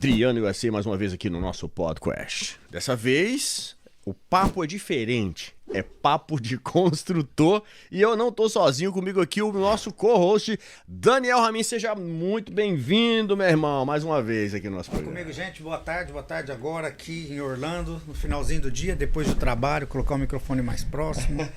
Adriano USA mais uma vez aqui no nosso podcast. Dessa vez, o papo é diferente. É papo de construtor e eu não tô sozinho, comigo aqui o nosso co-host Daniel Ramin. Seja muito bem-vindo, meu irmão, mais uma vez aqui no nosso programa. Comigo, gente, boa tarde agora aqui em Orlando, no finalzinho do dia, depois do trabalho, colocar o microfone mais próximo.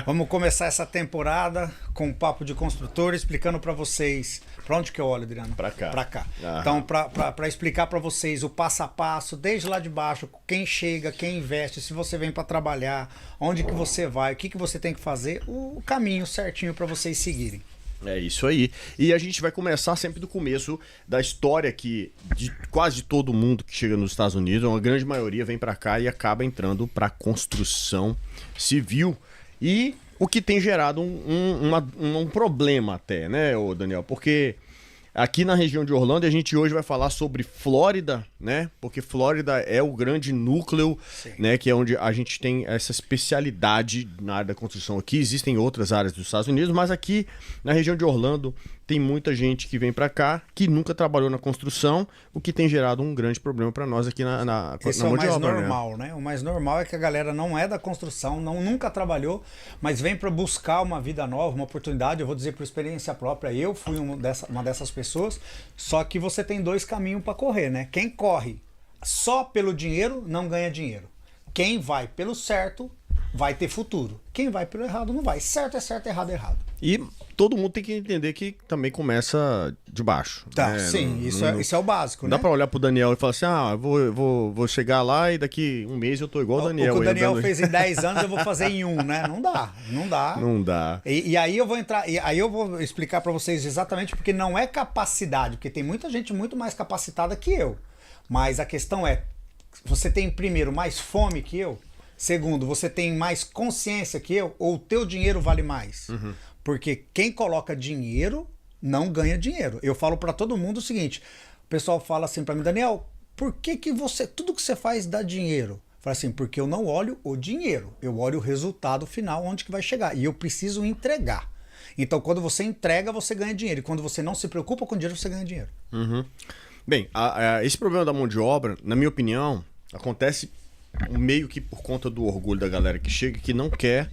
Vamos começar essa temporada com um papo de construtor, explicando para vocês, para onde que eu olho, Adriano? Para cá. Para cá. Aham. Então, para explicar para vocês o passo a passo, desde lá de baixo, quem chega, quem investe, se você vem para trabalhar, onde que você vai, o que que você tem que fazer, o caminho certinho para vocês seguirem. É isso aí. E a gente vai começar sempre do começo da história que de quase todo mundo que chega nos Estados Unidos, uma grande maioria vem para cá e acaba entrando para construção civil. E o que tem gerado um problema até, né, ô Daniel? Porque aqui na região de Orlando a gente hoje vai falar sobre Flórida, né? Porque Flórida é o grande núcleo, Sim. né? Que é onde a gente tem essa especialidade na área da construção aqui. Existem outras áreas dos Estados Unidos, mas aqui na região de Orlando tem muita gente que vem para cá que nunca trabalhou na construção, o que tem gerado um grande problema para nós aqui na Esse na é o mão de mais obra, normal, né? O mais normal é que a galera não é da construção, nunca trabalhou, mas vem para buscar uma vida nova, uma oportunidade. Eu vou dizer por experiência própria, eu fui uma dessas pessoas, só que você tem dois caminhos para correr, né? Quem corre só pelo dinheiro não ganha dinheiro. Quem vai pelo certo vai ter futuro. Quem vai pelo errado não vai. Certo é certo, errado é errado. E todo mundo tem que entender que também começa de baixo. Tá, né? sim, isso é o básico, Não né? dá pra olhar pro Daniel e falar assim, vou chegar lá e daqui um mês eu tô igual o Daniel. O que o Daniel andando... fez em 10 anos eu vou fazer em 1, né? Não dá. Não dá. E aí eu vou entrar, aí eu vou explicar pra vocês exatamente porque não é capacidade, porque tem muita gente muito mais capacitada que eu. Mas a questão é, você tem primeiro mais fome que eu? Segundo, você tem mais consciência que eu? Ou o teu dinheiro vale mais? Uhum. Porque quem coloca dinheiro não ganha dinheiro. Eu falo pra todo mundo o seguinte, o pessoal fala assim pra mim, Daniel, por que que tudo que você faz dá dinheiro? Eu falo assim, porque eu não olho o dinheiro, eu olho o resultado final, onde que vai chegar. E eu preciso entregar. Então, quando você entrega, você ganha dinheiro. E quando você não se preocupa com dinheiro, você ganha dinheiro. Uhum. Bem, esse problema da mão de obra, na minha opinião, acontece meio que por conta do orgulho da galera que chega que não quer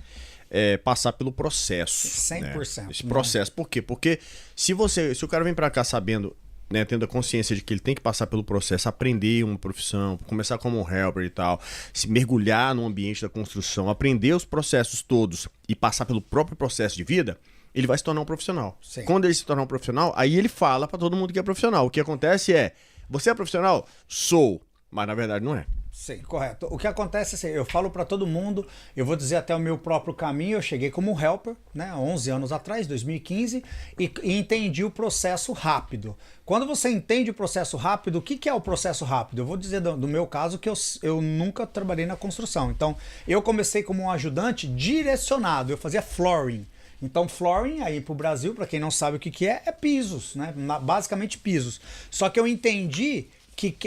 passar pelo processo. 100%. Né? Esse processo. Por quê? Porque se o cara vem pra cá sabendo, né, tendo a consciência de que ele tem que passar pelo processo, aprender uma profissão, começar como um helper e tal, se mergulhar no ambiente da construção, aprender os processos todos e passar pelo próprio processo de vida, ele vai se tornar um profissional. Sim. Quando ele se tornar um profissional, aí ele fala pra todo mundo que é profissional. O que acontece é, você é profissional? Sou. Mas na verdade não é. Sim, correto. O que acontece é assim, eu falo para todo mundo, eu vou dizer até o meu próprio caminho, eu cheguei como um helper, né, 11 anos atrás, 2015, e entendi o processo rápido. Quando você entende o processo rápido, o que é o processo rápido? Eu vou dizer do meu caso que eu nunca trabalhei na construção. Então, eu comecei como um ajudante direcionado, eu fazia flooring. Então, flooring, aí pro Brasil, para quem não sabe o que é pisos, né, basicamente pisos. Só que eu entendi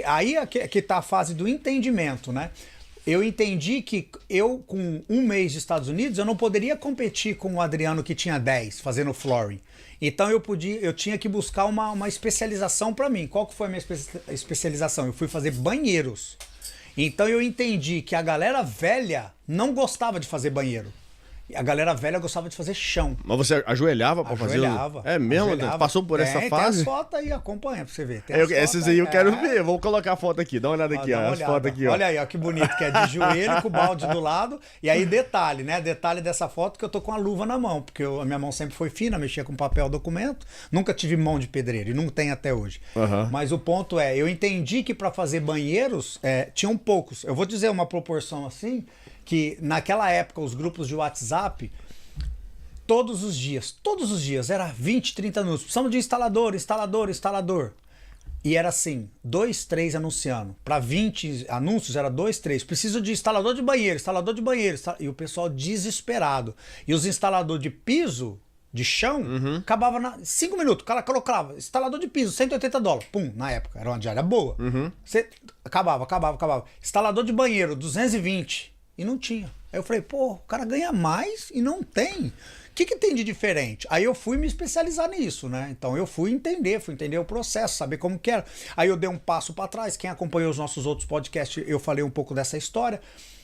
aí é que tá a fase do entendimento, né? Eu entendi que eu, com um mês de Estados Unidos, eu não poderia competir com o Adriano que tinha 10 fazendo flooring. Então eu tinha que buscar uma especialização para mim. Qual que foi a minha especialização? Eu fui fazer banheiros. Então eu entendi que a galera velha não gostava de fazer banheiro. A galera velha gostava de fazer chão. Mas você ajoelhava pra fazer? É mesmo? Ajoelhava. Passou por essa fase? Tem as fotos aí, acompanha pra você ver. Essas aí eu quero ver. Vou colocar a foto aqui. Dá uma olhada aqui, ó. As fotos aqui, ó. Olha aí, ó, que bonito, que é de joelho com o balde do lado. E aí, detalhe, né? Detalhe dessa foto que eu tô com a luva na mão, porque a minha mão sempre foi fina, mexia com papel, documento. Nunca tive mão de pedreiro e não tem até hoje. Uhum. Mas o ponto é, eu entendi que para fazer banheiros, tinham poucos. Eu vou dizer uma proporção assim, que naquela época os grupos de WhatsApp, todos os dias, era 20, 30 anúncios. Precisamos de instalador. E era assim, 2, 3 anunciando. Para 20 anúncios era 2, 3. Preciso de instalador de banheiro. E o pessoal desesperado. E os instaladores de piso, de chão, acabava na 5 minutos. O cara colocava, instalador de piso, $180. Pum, na época, era uma diária boa. Acabava. Instalador de banheiro, 220. E não tinha. Aí eu falei, pô, o cara ganha mais e não tem. O que tem de diferente? Aí eu fui me especializar nisso, né? Então eu fui entender o processo, saber como que era. Aí eu dei um passo para trás. Quem acompanhou os nossos outros podcasts, eu falei um pouco dessa história.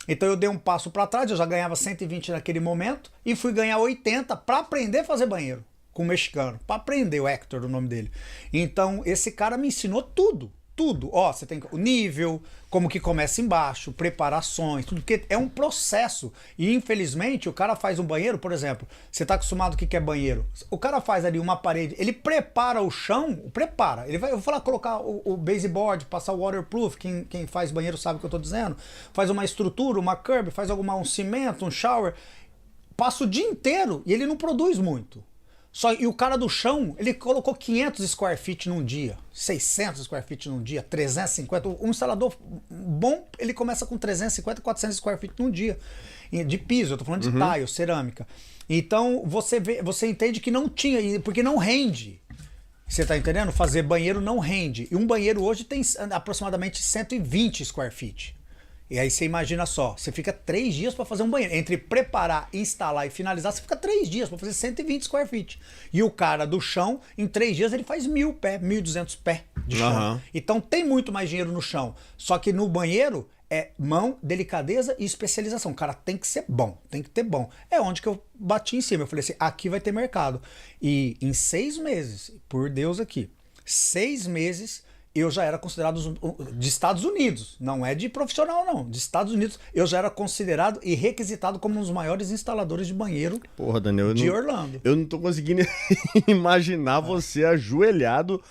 Então eu dei um passo para trás, eu já ganhava 120 naquele momento e fui ganhar 80 para aprender a fazer banheiro com um mexicano, para aprender, o Hector, o nome dele. Então esse cara me ensinou tudo. Tudo, ó, você tem o nível, como que começa embaixo, preparações, tudo, porque é um processo. E infelizmente o cara faz um banheiro, por exemplo, você tá acostumado o que é banheiro. O cara faz ali uma parede, ele prepara o chão, prepara. Ele vai, eu vou falar, colocar o baseboard, passar o waterproof, quem faz banheiro sabe o que eu tô dizendo. Faz uma estrutura, uma curb, faz um cimento, um shower. Passa o dia inteiro e ele não produz muito. E o cara do chão, ele colocou 500 square feet num dia, 600 square feet num dia, 350. Um instalador bom, ele começa com 350, 400 square feet num dia. De piso, eu tô falando de tile, cerâmica. Então, você entende que não tinha, porque não rende. Você tá entendendo? Fazer banheiro não rende. E um banheiro hoje tem aproximadamente 120 square feet. E aí você imagina só, você fica 3 dias para fazer um banheiro. Entre preparar, instalar e finalizar, você fica 3 dias para fazer 120 square feet. E o cara do chão, em 3 dias, ele faz 1.000 pés, 1.200 pés de chão. Então tem muito mais dinheiro no chão. Só que no banheiro é mão, delicadeza e especialização. O cara tem que ser bom, tem que ter bom. É onde que eu bati em cima. Eu falei assim, aqui vai ter mercado. E em 6 meses, por Deus aqui, 6 meses... eu já era considerado de Estados Unidos, não é de profissional não, de Estados Unidos, eu já era considerado e requisitado como um dos maiores instaladores de banheiro. Porra, Daniel, Orlando. Eu não tô conseguindo imaginar você ajoelhado.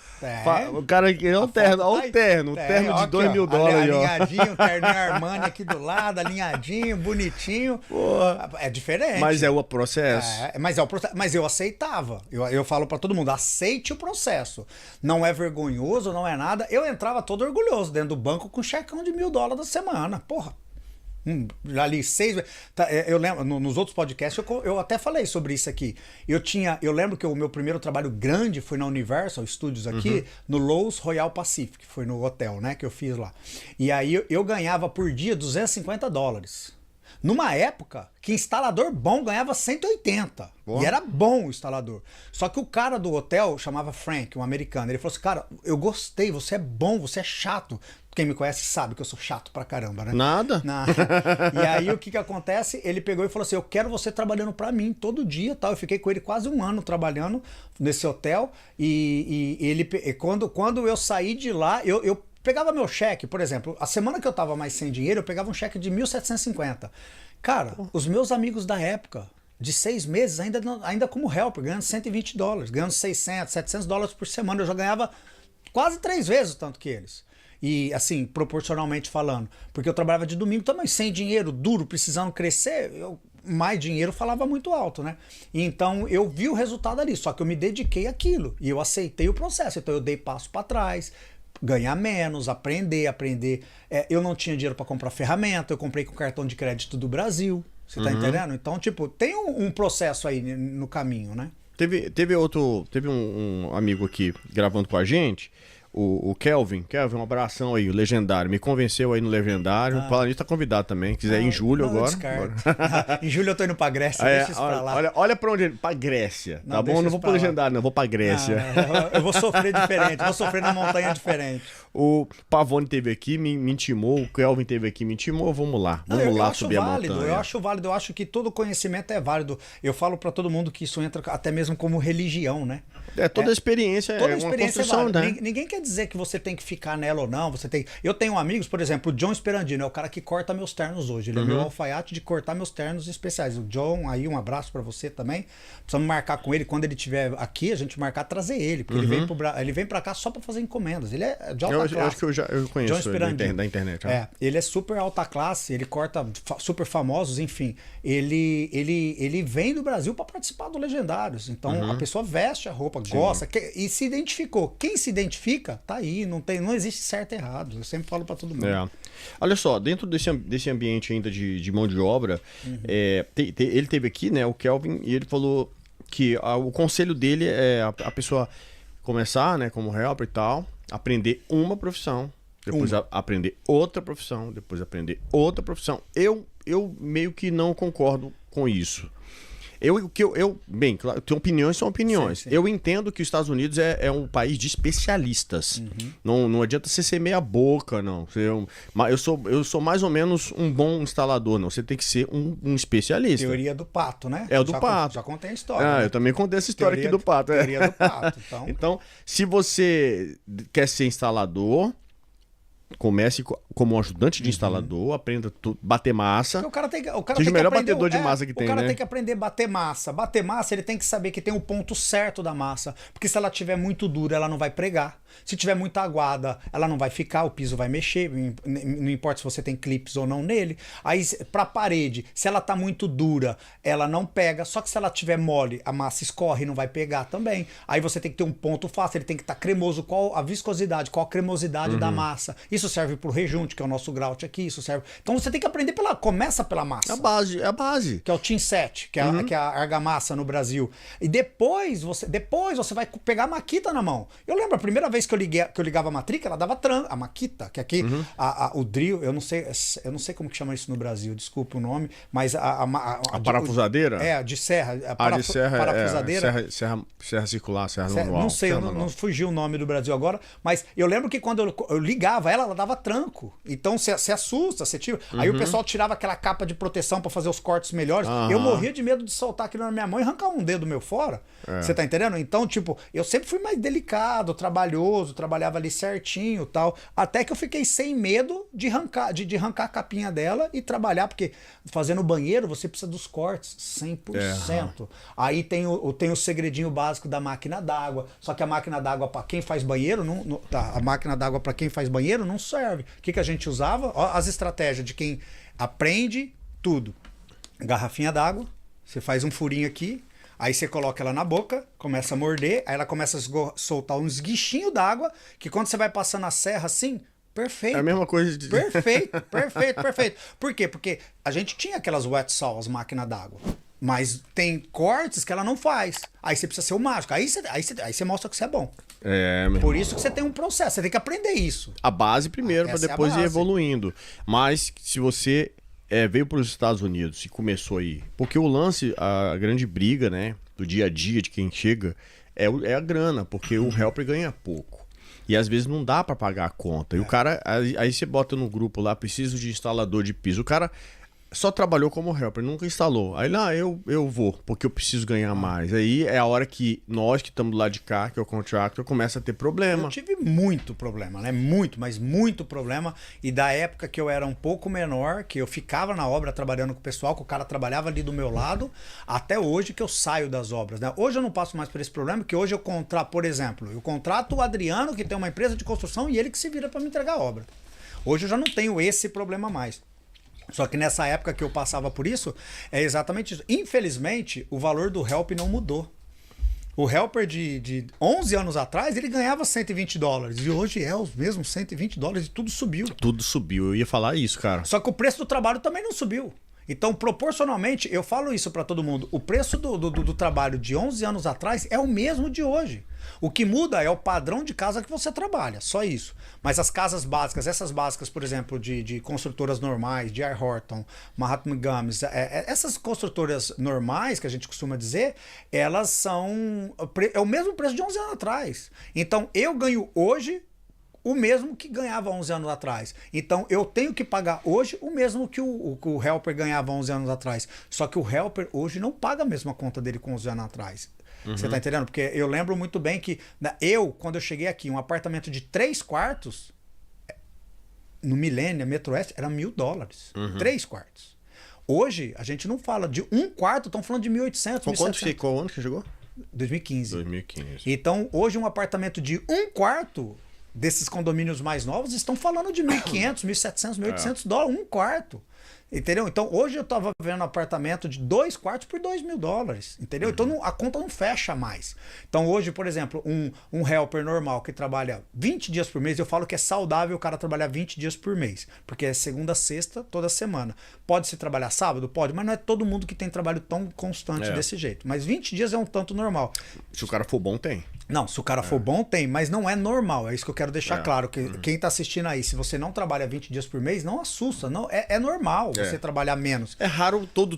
O cara que é um terno, olha o terno de $2.000. Alinhadinho, terninho Armani aqui do lado, alinhadinho, bonitinho. Porra. É diferente. Mas é o processo. Mas é o processo. Mas eu aceitava. Eu falo pra todo mundo, aceite o processo. Não é vergonhoso, não é nada. Eu entrava todo orgulhoso dentro do banco com um checão de $1.000 da semana. Porra. Ali 6 meses. Eu lembro, nos outros podcasts eu até falei sobre isso aqui. Eu lembro que o meu primeiro trabalho grande foi na Universal Studios aqui, no Lowe's Royal Pacific, foi no hotel, né, que eu fiz lá. E aí eu ganhava por dia $250. Numa época que instalador bom ganhava 180. Boa. E era bom o instalador. Só que o cara do hotel chamava Frank, um americano. Ele falou assim, cara, eu gostei, você é bom, você é chato. Quem me conhece sabe que eu sou chato pra caramba, né? Nada. E aí o que acontece? Ele pegou e falou assim, eu quero você trabalhando pra mim todo dia, tal. Eu fiquei com ele quase 1 ano trabalhando nesse hotel. E ele, quando eu saí de lá, eu pegava meu cheque, por exemplo, a semana que eu tava mais sem dinheiro, eu pegava um cheque de 1.750. Cara, os meus amigos da época, de 6 meses, ainda como helper, ganhando $120, ganhando 600, $700 por semana, eu já ganhava quase 3 vezes o tanto que eles. E assim, proporcionalmente falando, porque eu trabalhava de domingo também, sem dinheiro, duro, precisando crescer, mais dinheiro falava muito alto, né? E então eu vi o resultado ali, só que eu me dediquei àquilo e eu aceitei o processo, então eu dei passo para trás, ganhar menos, aprender. Eu não tinha dinheiro para comprar ferramenta, eu comprei com cartão de crédito do Brasil. Você tá entendendo? Então, tipo, tem um processo aí no caminho, né? Teve um amigo aqui gravando com a gente, o Kelvin, um abração aí, o Legendário. Me convenceu aí no Legendário. O Palanito tá convidado também. Quiser ir em julho agora. Em julho eu tô indo pra Grécia, deixa isso pra lá. Olha pra onde pra Grécia, tá bom? Não vou pro Legendário, não, vou pra Grécia. Eu vou sofrer diferente, vou sofrer na montanha diferente. O Pavone teve aqui, me intimou, o Kelvin teve aqui, me intimou, vamos lá subir a montanha. Eu acho válido, eu acho que todo conhecimento é válido. Eu falo pra todo mundo que isso entra até mesmo como religião, né? Toda experiência é uma construção, né? Ninguém quer dizer que você tem que ficar nela ou não. Eu tenho amigos, por exemplo, o John Esperandino é o cara que corta meus ternos hoje. Ele é meu alfaiate de cortar meus ternos especiais. O John, aí um abraço pra você também. Precisamos marcar com ele quando ele estiver aqui, a gente marcar trazer ele, porque ele vem pra cá só pra fazer encomendas. Ele é de alta classe. Eu acho que eu conheço ele da internet. Ele é super alta classe, ele corta super famosos, enfim. Ele vem do Brasil pra participar do Legendários. Então a pessoa veste a roupa, gosta e se identificou. Quem se identifica, tá aí. Não existe certo e errado. Eu sempre falo pra todo mundo. Olha só, dentro desse ambiente ainda de mão de obra, ele teve aqui, né, o Kelvin, e ele falou que o conselho dele é a pessoa começar, né, como helper e tal, aprender uma profissão, depois aprender outra profissão, depois aprender outra profissão. Eu eu meio que não concordo com isso. Bem, claro, tem opiniões são opiniões. Sim, sim. Eu entendo que os Estados Unidos é um país de especialistas. Não adianta você ser meia boca, não. Eu sou mais ou menos um bom instalador, não. Você tem que ser um especialista. Teoria do pato, né? É o do pato. Já contei a história. Eu também contei essa história aqui do pato. Teoria do pato. Então, se você quer ser instalador, comece como ajudante de instalador, aprenda bater massa. Porque o cara tem que Seja o melhor aprender, batedor de massa que tem, O cara né? tem que aprender a bater massa. Bater massa, ele tem que saber que tem o ponto certo da massa. Porque se ela tiver muito dura, ela não vai pregar. Se tiver muito aguada, ela não vai ficar, o piso vai mexer. Não importa se você tem clips ou não nele. Aí, pra parede, se ela tá muito dura, ela não pega. Só que se ela tiver mole, a massa escorre e não vai pegar também. Aí você tem que ter um ponto fácil, ele tem que estar cremoso. Qual a viscosidade, qual a cremosidade da massa. Isso serve pro rejunte, que é o nosso grout aqui, isso serve. Então você tem que aprender começa pela massa. É a base. Que é o Team 7, que é a argamassa no Brasil. E depois você vai pegar a maquita na mão. Eu lembro a primeira vez que eu ligava a matrica, ela dava tranco. A maquita, que aqui, o drill, eu não sei como que chama isso no Brasil, desculpa o nome, mas a parafusadeira? De serra. De serra, parafusadeira. Serra circular, serra manual. Não sei, não fugiu o nome do Brasil agora, mas eu lembro que quando eu ligava ela dava tranco. Então você assusta, você tira. Aí o pessoal tirava aquela capa de proteção pra fazer os cortes melhores. Eu morria de medo de soltar aquilo na minha mão e arrancar um dedo meu fora. Você tá entendendo? Então, tipo, eu sempre fui mais delicado, trabalhoso, trabalhava ali certinho e tal. Até que eu fiquei sem medo de arrancar a capinha dela e trabalhar, porque fazendo banheiro você precisa dos cortes 100%. Aí tem o segredinho básico da máquina d'água. Só que a máquina d'água para quem faz banheiro, a máquina d'água para quem faz banheiro não serve. O que a gente usava? Ó, as estratégias de quem aprende tudo. Garrafinha d'água, você faz um furinho aqui, aí você coloca ela na boca, começa a morder, aí ela começa a soltar um esguichinho d'água, que quando você vai passando a serra assim, perfeito. É a mesma coisa de... Perfeito. Por quê? Porque a gente tinha aquelas wet saw, as máquinas d'água. Mas tem cortes que ela não faz. Aí você precisa ser o mágico. Aí você mostra que você é bom. Por isso que você tem um processo. Você tem que aprender isso. A base primeiro, para depois ir evoluindo. Mas se você veio para os Estados Unidos e começou aí... Porque o lance, a grande briga, né, do dia a dia de quem chega, é a grana. Porque o helper ganha pouco. E às vezes não dá para pagar a conta. E o cara... Aí você bota no grupo lá, preciso de instalador de piso. O cara... só trabalhou como helper, nunca instalou. Aí lá, eu vou, porque eu preciso ganhar mais. Aí é a hora que nós que estamos do lado de cá, que é o contractor, começa a ter problema. Eu tive muito problema, né? Muito problema. E da época que eu era um pouco menor, que eu ficava na obra trabalhando com o pessoal, que o cara trabalhava ali do meu lado, até hoje que eu saio das obras, né? Hoje eu não passo mais por esse problema, porque hoje eu contrato, por exemplo, eu contrato o Adriano, que tem uma empresa de construção, e ele que se vira para me entregar a obra. Hoje eu já não tenho esse problema mais. Só que nessa época que eu passava por isso, é exatamente isso. Infelizmente, o valor do help não mudou. O helper de 11 anos atrás, ele ganhava $120. E hoje é os mesmos $120 e tudo subiu. Tudo subiu, eu ia falar isso, cara. Só que o preço do trabalho também não subiu. Então, proporcionalmente, eu falo isso para todo mundo, o preço do trabalho de 11 anos atrás é o mesmo de hoje. O que muda é o padrão de casa que você trabalha, só isso. Mas as casas básicas, essas básicas, por exemplo, de construtoras normais, de R. Horton, Mahatma Gummies, essas construtoras normais, que a gente costuma dizer, elas são... é o mesmo preço de 11 anos atrás. Então, eu ganho hoje o mesmo que ganhava 11 anos atrás. Então, eu tenho que pagar hoje o mesmo que o helper ganhava 11 anos atrás. Só que o helper hoje não paga a mesma conta dele com 11 anos atrás. Você tá entendendo? Porque eu lembro muito bem que quando eu cheguei aqui, um apartamento de 3 quartos, no Milênio, Metro Oeste, era $1.000. 3 quartos. Hoje, a gente não fala de 1 quarto, estão falando de 1.800, Qual ano que chegou? 2015. 2015. Então, hoje, um apartamento de 1 quarto, desses condomínios mais novos, estão falando de $1.500, $1.700, $1.800, 1 quarto. Entendeu? Então, hoje eu tava vendo um apartamento de 2 quartos por $2.000. Entendeu? Então, a conta não fecha mais. Então, hoje, por exemplo, um helper normal que trabalha 20 dias por mês, eu falo que é saudável o cara trabalhar 20 dias por mês. Porque é segunda a sexta, toda semana. Pode-se trabalhar sábado? Pode, mas não é todo mundo que tem trabalho tão constante desse jeito. Mas 20 dias é um tanto normal. Se o cara for bom, tem. Não, se o cara for bom, tem, mas não é normal. É isso que eu quero deixar claro. Que quem tá assistindo aí, se você não trabalha 20 dias por mês, não assusta. Não, é normal você trabalhar menos. É raro todo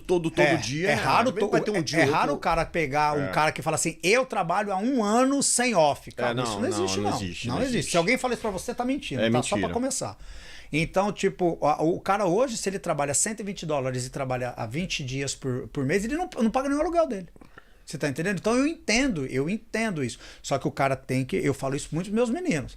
dia. É raro, vai ter um dia raro o cara pegar um cara que fala assim, eu trabalho há 1 ano sem off. Cara, isso não existe, não. Não existe. Se alguém fala isso pra você, tá mentindo. Tá? Mentira. Só pra começar. Então, tipo, o cara hoje, se ele trabalha $120 e trabalha há 20 dias por mês, ele não paga nenhum aluguel dele. Você tá entendendo? Então eu entendo isso. Só que o cara tem que, eu falo isso muito pros meus meninos.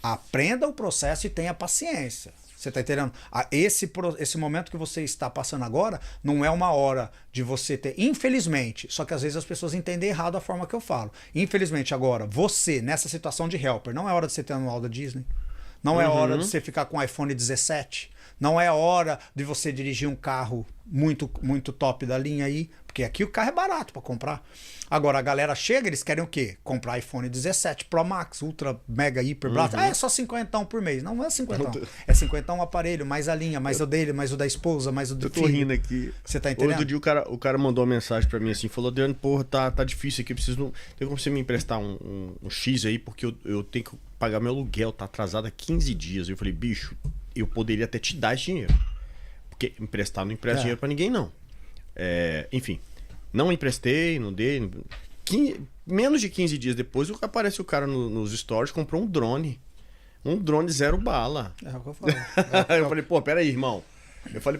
Aprenda o processo e tenha paciência. Você tá entendendo? Esse momento que você está passando agora não é uma hora de você ter, infelizmente, só que às vezes as pessoas entendem errado a forma que eu falo. Infelizmente agora, você, nessa situação de helper, não é hora de você ter anual da Disney. Não é hora de você ficar com o iPhone 17. Não é hora de você dirigir um carro muito, muito top da linha aí. Porque aqui o carro é barato para comprar. Agora, a galera chega, eles querem o quê? Comprar iPhone 17 Pro Max, Ultra, Mega, Hiper, Blast. É só 50 por mês. Não é 50. É 50 um aparelho, mais a linha, mais o dele, mais o da esposa, mais o do filho. Eu tô rindo aqui. Você tá entendendo? Outro dia o cara mandou uma mensagem para mim assim, falou, Adriano, porra, tá difícil aqui, eu preciso... Tem como você me emprestar um X aí, porque eu tenho que pagar meu aluguel, tá atrasado há 15 dias. Eu falei, bicho, eu poderia até te dar esse dinheiro. Porque emprestar não empresta dinheiro para ninguém, não. Enfim, não emprestei, não dei. Menos de 15 dias depois, aparece o cara nos stories, comprou um drone. Um drone 0 bala. É o que eu falei. Eu falei, pô, peraí, irmão. Eu falei,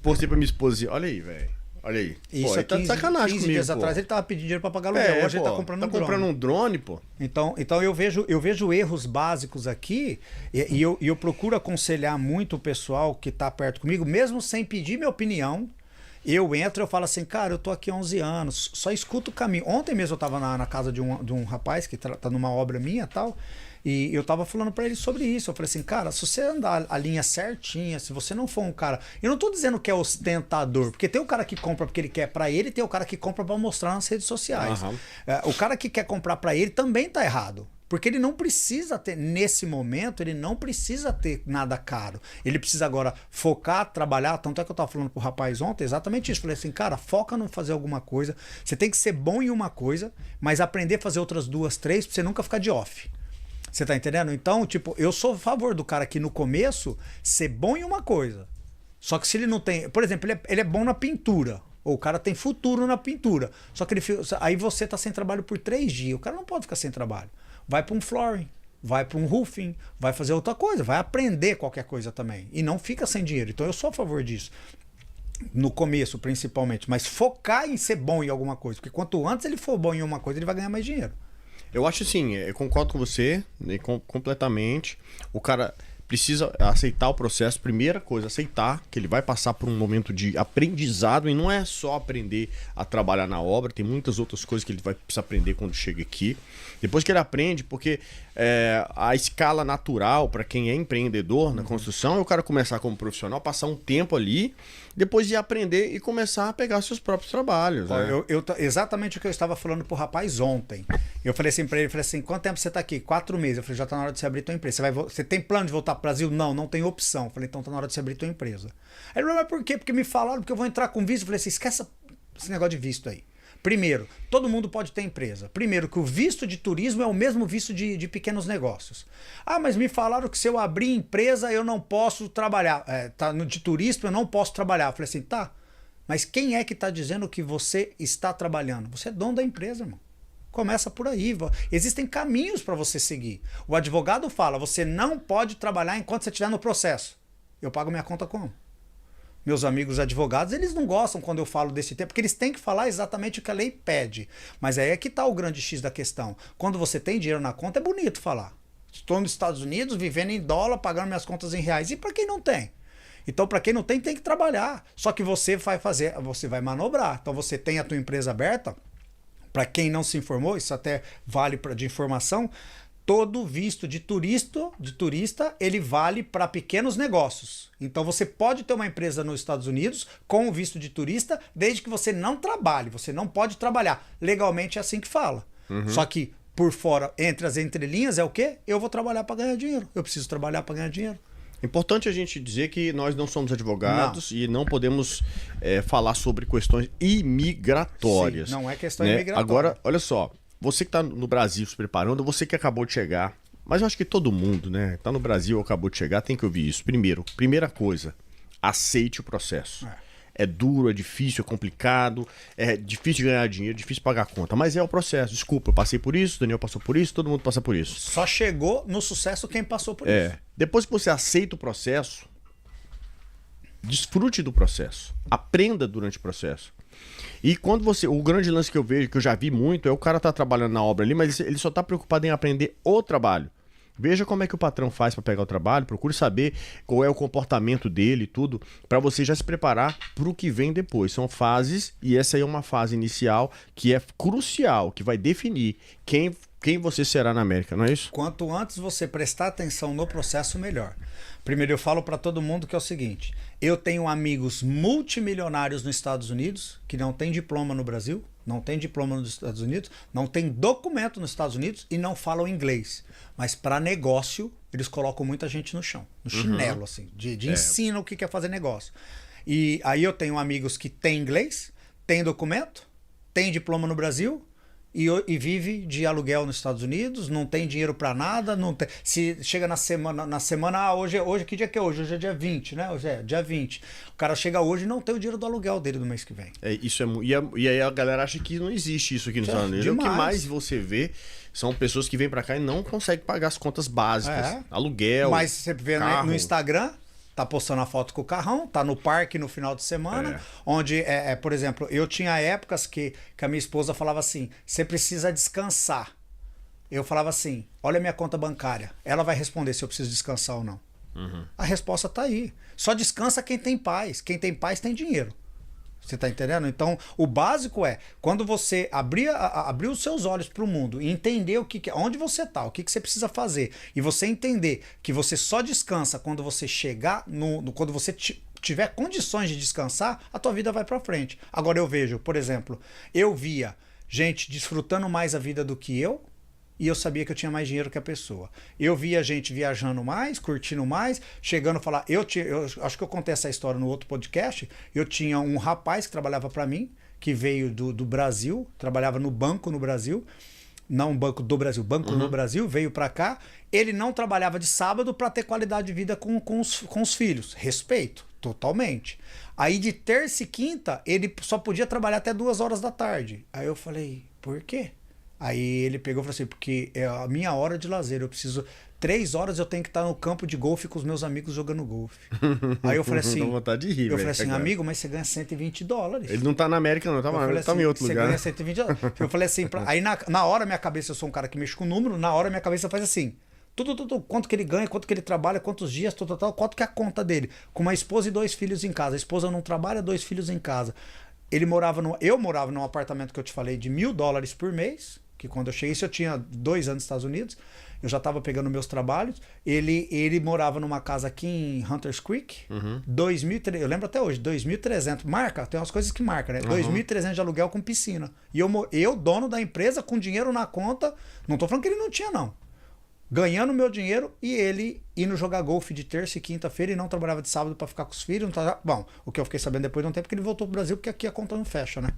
postei pra minha esposa assim, olha aí, velho. Olha aí. Isso pô, é 15, tá de sacanagem 15 dias comigo, atrás ele tava pedindo dinheiro pra pagar aluguel. Hoje ele tá comprando um drone. Tá comprando um drone, pô. Então eu vejo erros básicos aqui e eu procuro aconselhar muito o pessoal que tá perto comigo, mesmo sem pedir minha opinião. Eu entro e eu falo assim, cara, eu tô aqui há 11 anos, só escuto o caminho. Ontem mesmo eu tava na casa de um rapaz que tá numa obra minha e tal, e eu tava falando pra ele sobre isso. Eu falei assim, cara, se você andar a linha certinha, se você não for um cara... Eu não tô dizendo que é ostentador, porque tem o cara que compra porque ele quer pra ele e tem o cara que compra pra mostrar nas redes sociais. O cara que quer comprar pra ele também tá errado. Porque ele não precisa ter, nesse momento, ele não precisa ter nada caro. Ele precisa agora focar, trabalhar. Tanto é que eu tava falando pro rapaz ontem exatamente isso. Falei assim, cara, foca no fazer alguma coisa. Você tem que ser bom em uma coisa, mas aprender a fazer outras 2, 3, pra você nunca ficar de off. Você tá entendendo? Então, tipo, eu sou a favor do cara que no começo ser bom em uma coisa. Só que se ele não tem... Por exemplo, ele é bom na pintura. Ou o cara tem futuro na pintura. Só que aí você tá sem trabalho por 3 dias. O cara não pode ficar sem trabalho. Vai para um flooring, vai para um roofing, vai fazer outra coisa, vai aprender qualquer coisa também. E não fica sem dinheiro. Então eu sou a favor disso. No começo, principalmente. Mas focar em ser bom em alguma coisa. Porque quanto antes ele for bom em uma coisa, ele vai ganhar mais dinheiro. Eu acho assim, eu concordo com você, né, completamente. O cara precisa aceitar o processo. Primeira coisa, aceitar que ele vai passar por um momento de aprendizado. E não é só aprender a trabalhar na obra. Tem muitas outras coisas que ele vai precisar aprender quando chega aqui. Depois que ele aprende, porque a escala natural para quem é empreendedor na construção é o cara começar como profissional, passar um tempo ali, depois de aprender e começar a pegar seus próprios trabalhos. Né? Exatamente o que eu estava falando pro rapaz ontem. Eu falei assim para ele, falei assim, quanto tempo você tá aqui? 4 meses. Eu falei, já tá na hora de você abrir tua empresa. Você tem plano de voltar pro Brasil? Não tem opção. Eu falei, então tá na hora de você abrir tua empresa. Aí ele falou, mas por quê? Porque me falaram que eu vou entrar com visto. Eu falei assim, esquece esse negócio de visto aí. Primeiro, todo mundo pode ter empresa. Primeiro, que o visto de turismo é o mesmo visto de pequenos negócios. Ah, mas me falaram que se eu abrir empresa eu não posso trabalhar. De turista eu não posso trabalhar. Eu falei assim, tá, mas quem é que está dizendo que você está trabalhando? Você é dono da empresa, irmão. Começa por aí. Existem caminhos para você seguir. O advogado fala, você não pode trabalhar enquanto você estiver no processo. Eu pago minha conta como? Meus amigos advogados, eles não gostam quando eu falo desse tema, porque eles têm que falar exatamente o que a lei pede. Mas aí é que está o grande X da questão. Quando você tem dinheiro na conta, é bonito falar. Estou nos Estados Unidos, vivendo em dólar, pagando minhas contas em reais. E para quem não tem? Então, para quem não tem, tem que trabalhar. Só que você vai manobrar. Então, você tem a tua empresa aberta. Para quem não se informou, isso até vale de informação, todo visto de turista, ele vale para pequenos negócios. Então você pode ter uma empresa nos Estados Unidos com o visto de turista, desde que você não trabalhe. Você não pode trabalhar. Legalmente é assim que fala. Só que por fora, entre as entrelinhas, é o quê? Eu vou trabalhar para ganhar dinheiro. Eu preciso trabalhar para ganhar dinheiro. Importante a gente dizer que nós não somos advogados e não podemos falar sobre questões imigratórias. Sim, não é questão né? imigratória. Agora, olha só. você que tá no Brasil se preparando, você que acabou de chegar, mas eu acho que todo mundo, né, tá no Brasil, acabou de chegar, tem que ouvir isso. Primeira coisa, aceite o processo. É duro, é difícil, é complicado, é difícil de ganhar dinheiro, difícil de pagar a conta, mas é o processo. Desculpa, eu passei por isso, o Daniel passou por isso, todo mundo passa por isso. Só chegou no sucesso quem passou por isso. Depois que você aceita o processo, desfrute do processo, aprenda durante o processo. E quando o grande lance que eu vejo, que eu já vi muito, é o cara tá trabalhando na obra ali, mas ele só tá preocupado em aprender o trabalho. Veja como é que o patrão faz para pegar o trabalho, procure saber qual é o comportamento dele e tudo, para você já se preparar para o que vem depois. São fases, e essa aí é uma fase inicial que é crucial, que vai definir quem você será na América, não é isso? Quanto antes você prestar atenção no processo, melhor. Primeiro, eu falo para todo mundo que é o seguinte: eu tenho amigos multimilionários nos Estados Unidos que não têm diploma no Brasil, não têm diploma nos Estados Unidos, não têm documento nos Estados Unidos e não falam inglês. Mas para negócio, eles colocam muita gente no chão, no chinelo, assim, de ensino o que é fazer negócio. E aí eu tenho amigos que têm inglês, têm documento, têm diploma no Brasil e vive de aluguel nos Estados Unidos, não tem dinheiro para nada, não tem, se chega na semana, hoje que dia que é hoje? Hoje é dia 20, né? Hoje é dia 20. O cara chega hoje e não tem o dinheiro do aluguel dele do mês que vem. E aí a galera acha que não existe isso aqui nos Estados Unidos. O que mais você vê são pessoas que vêm para cá e não conseguem pagar as contas básicas. Aluguel, mas você vê carro. No Instagram, tá postando a foto com o carrão, tá no parque no final de semana, onde, por exemplo, eu tinha épocas que a minha esposa falava assim, você precisa descansar. Eu falava assim, olha a minha conta bancária. Ela vai responder se eu preciso descansar ou não. A resposta tá aí. Só descansa quem tem paz. Quem tem paz tem dinheiro. Você tá entendendo? Então, o básico é, quando você abrir os seus olhos para o mundo e entender onde você tá, o que você precisa fazer, e você entender que você só descansa quando você chegar quando você tiver condições de descansar, a tua vida vai para frente. Agora eu vejo, por exemplo, eu via gente desfrutando mais a vida do que eu, e eu sabia que eu tinha mais dinheiro que a pessoa. Eu via gente viajando mais, curtindo mais, chegando a falar... Eu acho que eu contei essa história no outro podcast. Eu tinha um rapaz que trabalhava para mim, que veio do Brasil, trabalhava no banco no Brasil, não banco do Brasil, banco no Brasil, veio para cá. Ele não trabalhava de sábado para ter qualidade de vida com os filhos. Respeito, totalmente. Aí de terça e quinta, ele só podia trabalhar até 2 horas da tarde. Aí eu falei, por quê? Aí ele pegou e falou assim, porque é a minha hora de lazer, eu preciso... 3 horas eu tenho que estar no campo de golfe com os meus amigos jogando golfe. Aí eu falei assim... vontade de rir, eu falei assim, amigo, mas você ganha $120. Ele não tá na América não, tá em outro lugar. Você ganha $120. Eu falei assim, aí na hora minha cabeça, eu sou um cara que mexe com número, na hora minha cabeça faz assim... Tudo, quanto que ele ganha, quanto que ele trabalha, quantos dias, quanto que é a conta dele. Com uma esposa e 2 filhos em casa. A esposa não trabalha, 2 filhos em casa. Eu morava num apartamento que eu te falei de $1.000 por mês, que quando eu cheguei, isso eu tinha 2 anos nos Estados Unidos, eu já estava pegando meus trabalhos. Ele morava numa casa aqui em Hunters Creek, 2.300, eu lembro até hoje, 2.300, marca, tem umas coisas que marcam, né? 2.300 de aluguel com piscina. E eu, dono da empresa, com dinheiro na conta, não tô falando que ele não tinha, não. Ganhando meu dinheiro e ele indo jogar golfe de terça e quinta-feira e não trabalhava de sábado para ficar com os filhos. Bom, o que eu fiquei sabendo depois de um tempo é que ele voltou pro Brasil, porque aqui a conta não fecha, né?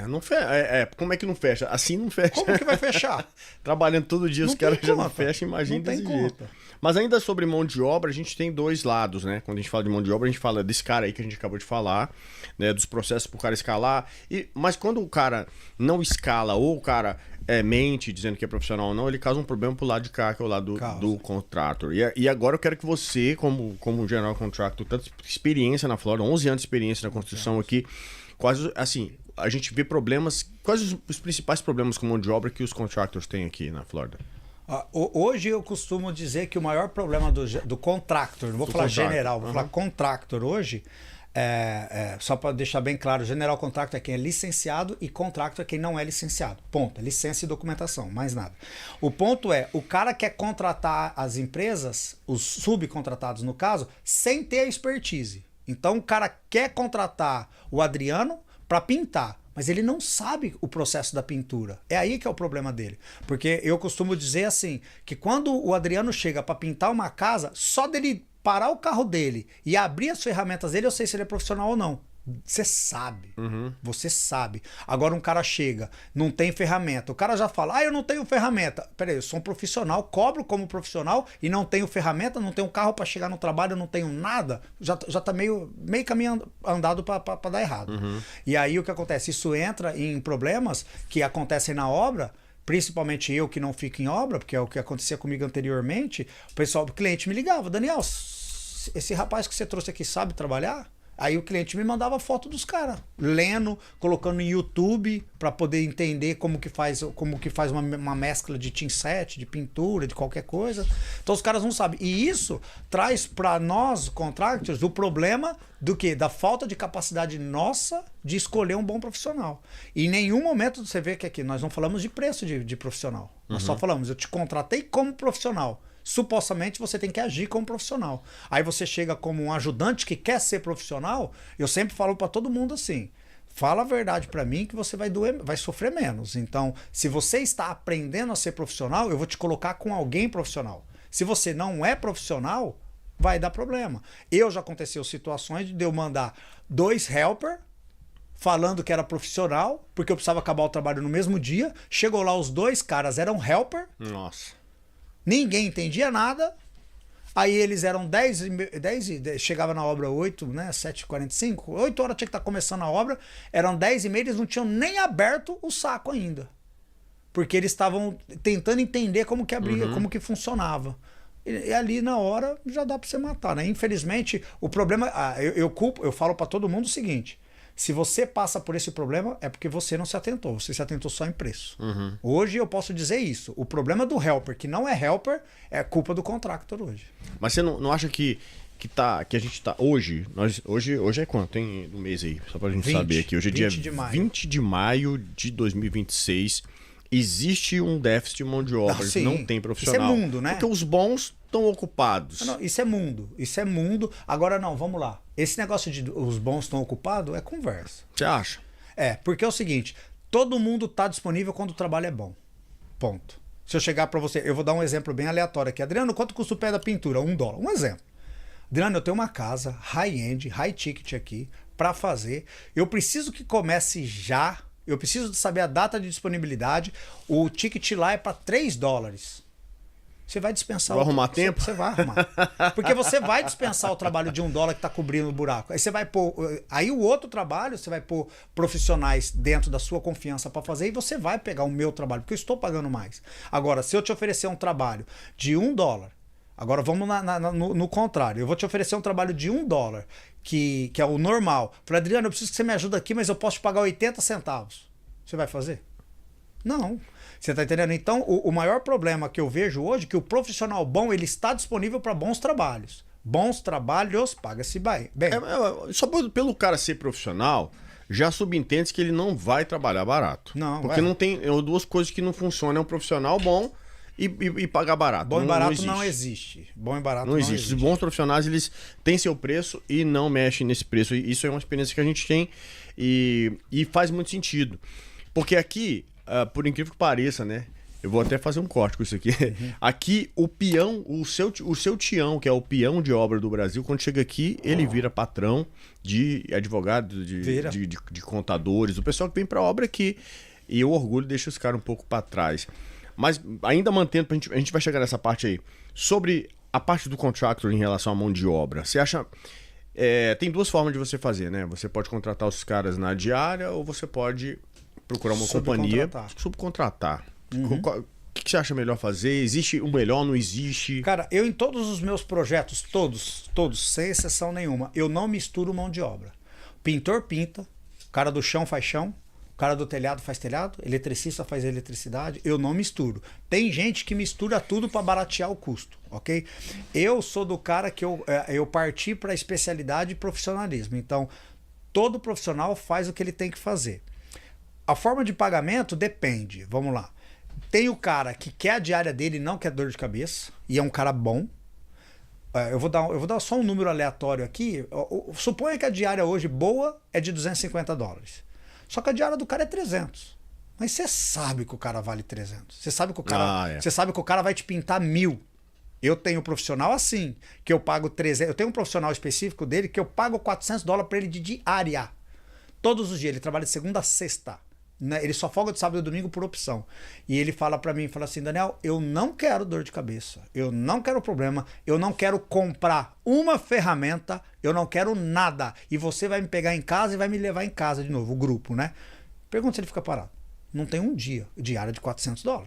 Não fecha. Como é que não fecha? Assim não fecha. Como que vai fechar? Trabalhando todo dia, não os caras já não fecham, imagina desse jeito. Mas ainda sobre mão de obra, a gente tem 2 lados, né? Quando a gente fala de mão de obra, a gente fala desse cara aí que a gente acabou de falar, né? Dos processos pro cara escalar. Mas quando o cara não escala, ou o cara mente dizendo que é profissional ou não, ele causa um problema pro lado de cá, que é o lado do contractor. E agora eu quero que você, como general contractor, tanta experiência na Flórida, 11 anos de experiência na construção aqui, quase assim... A gente vê problemas... Quais os principais problemas com mão de obra que os contractors têm aqui na Flórida? Hoje eu costumo dizer que o maior problema do contractor, não vou falar general, vou falar contractor hoje, só para deixar bem claro, general contractor é quem é licenciado e contractor é quem não é licenciado. Ponto. É licença e documentação, mais nada. O ponto é, o cara quer contratar as empresas, os subcontratados no caso, sem ter a expertise. Então o cara quer contratar o Adriano para pintar, mas ele não sabe o processo da pintura. É aí que é o problema dele. Porque eu costumo dizer assim, que quando o Adriano chega para pintar uma casa, só dele parar o carro dele e abrir as ferramentas dele, eu sei se ele é profissional ou não. Você sabe. Você sabe. Agora um cara chega, não tem ferramenta. O cara já fala, eu não tenho ferramenta. Peraí, eu sou um profissional, cobro como profissional e não tenho ferramenta, não tenho carro para chegar no trabalho, eu não tenho nada. Já tá meio caminho andado para dar errado. E aí o que acontece? Isso entra em problemas que acontecem na obra, principalmente eu que não fico em obra, porque é o que acontecia comigo anteriormente. O cliente me ligava, Daniel, esse rapaz que você trouxe aqui sabe trabalhar? Aí o cliente me mandava foto dos caras, lendo, colocando no YouTube para poder entender como que faz uma mescla de tinset, de pintura, de qualquer coisa. Então os caras não sabem. E isso traz para nós, contractors, o problema do quê? Da falta de capacidade nossa de escolher um bom profissional. E em nenhum momento você vê que aqui nós não falamos de preço de profissional. Nós só falamos, eu te contratei como profissional. Supostamente você tem que agir como profissional. Aí você chega como um ajudante que quer ser profissional. Eu sempre falo para todo mundo assim: fala a verdade para mim que você vai sofrer menos. Então, se você está aprendendo a ser profissional, eu vou te colocar com alguém profissional. Se você não é profissional, vai dar problema. Já aconteceu situações de eu mandar 2 helper falando que era profissional, porque eu precisava acabar o trabalho no mesmo dia. Chegou lá, os 2 caras eram helper. Nossa. Ninguém entendia nada. Aí eles eram 10 chegava na obra 8, né? 7h45, 8 horas tinha que estar começando a obra. Eram 10h30, eles não tinham nem aberto o saco ainda. Porque eles estavam tentando entender como que abria, como que funcionava. E ali na hora já dá para você matar, né? Infelizmente, o problema. Eu falo para todo mundo o seguinte: se você passa por esse problema, é porque você não se atentou. Você se atentou só em preço. Hoje eu posso dizer isso. O problema do helper, que não é helper, é culpa do contractor hoje. Mas você não acha que a gente tá... Hoje é quanto, hein? Do mês aí? Só pra gente saber aqui. Hoje é dia 20 de maio de 2026. Existe um déficit de mão de obra. Não tem profissional. Isso é mundo, né? Porque os bons estão ocupados. Não, isso é mundo. Isso é mundo. Agora não, vamos lá. Esse negócio de os bons estão ocupados é conversa. Você acha? Porque é o seguinte, todo mundo está disponível quando o trabalho é bom. Ponto. Se eu chegar para você, eu vou dar um exemplo bem aleatório aqui. Adriano, quanto custa o pé da pintura? $1. Um exemplo. Adriano, eu tenho uma casa high-end, high-ticket aqui para fazer. Eu preciso que comece já. Eu preciso saber a data de disponibilidade. O ticket lá é para $3. Você vai dispensar... Vai arrumar tempo? Você vai arrumar. Porque você vai dispensar o trabalho de $1 que está cobrindo o buraco. Aí você vai pôr... Aí o outro trabalho, você vai pôr profissionais dentro da sua confiança para fazer e você vai pegar o meu trabalho, porque eu estou pagando mais. Agora, se eu te oferecer um trabalho de $1, agora vamos no contrário. Eu vou te oferecer um trabalho de $1, que é o normal. Falei, Adriano, eu preciso que você me ajude aqui, mas eu posso te pagar 80 centavos. Você vai fazer? Não. Você está entendendo? Então, o maior problema que eu vejo hoje é que o profissional bom, ele está disponível para bons trabalhos. Bons trabalhos, paga-se bem. Só pelo cara ser profissional, já subentende que ele não vai trabalhar barato. Não, porque não tem duas coisas que não funcionam. É um profissional bom e pagar barato. Bom e barato não existe. Bom e barato não existe. Os bons profissionais, eles têm seu preço e não mexem nesse preço. Isso é uma experiência que a gente tem e faz muito sentido. Porque aqui... por incrível que pareça, né? Eu vou até fazer um corte com isso aqui. Aqui, o peão, o seu tião, que é o peão de obra do Brasil, quando chega aqui, ele vira patrão de advogado, de contadores, o pessoal que vem pra obra aqui. E o orgulho deixa os caras um pouco para trás. Mas ainda mantendo, a gente vai chegar nessa parte aí. Sobre a parte do contractor em relação à mão de obra, você acha... tem 2 formas de você fazer, né? Você pode contratar os caras na diária ou você pode... procurar uma companhia, subcontratar. O que você acha melhor fazer? Existe o melhor, não existe? Cara, eu em todos os meus projetos, todos, sem exceção nenhuma, eu não misturo mão de obra. Pintor pinta, o cara do chão faz chão, o cara do telhado faz telhado, eletricista faz eletricidade, eu não misturo. Tem gente que mistura tudo para baratear o custo, ok? Eu sou do cara que eu parti para especialidade e profissionalismo. Então, todo profissional faz o que ele tem que fazer. A forma de pagamento depende. Vamos lá. Tem o cara que quer a diária dele e não quer dor de cabeça, e é um cara bom. Eu vou dar só um número aleatório aqui. Suponha que a diária hoje boa é de $250. Só que a diária do cara é 300. Mas você sabe que o cara vale 300. Você sabe que o cara vai te pintar 1.000. Eu tenho um profissional assim, que eu pago 300. Eu tenho um profissional específico dele que eu pago $400 para ele de diária. Todos os dias. Ele trabalha de segunda a sexta. Né? Ele só folga de sábado e domingo por opção. E ele fala para mim, fala assim, Daniel, eu não quero dor de cabeça. Eu não quero problema. Eu não quero comprar uma ferramenta. Eu não quero nada. E você vai me pegar em casa e vai me levar em casa de novo, o grupo, né? Pergunta se ele fica parado. Não tem um dia. Diária de $400.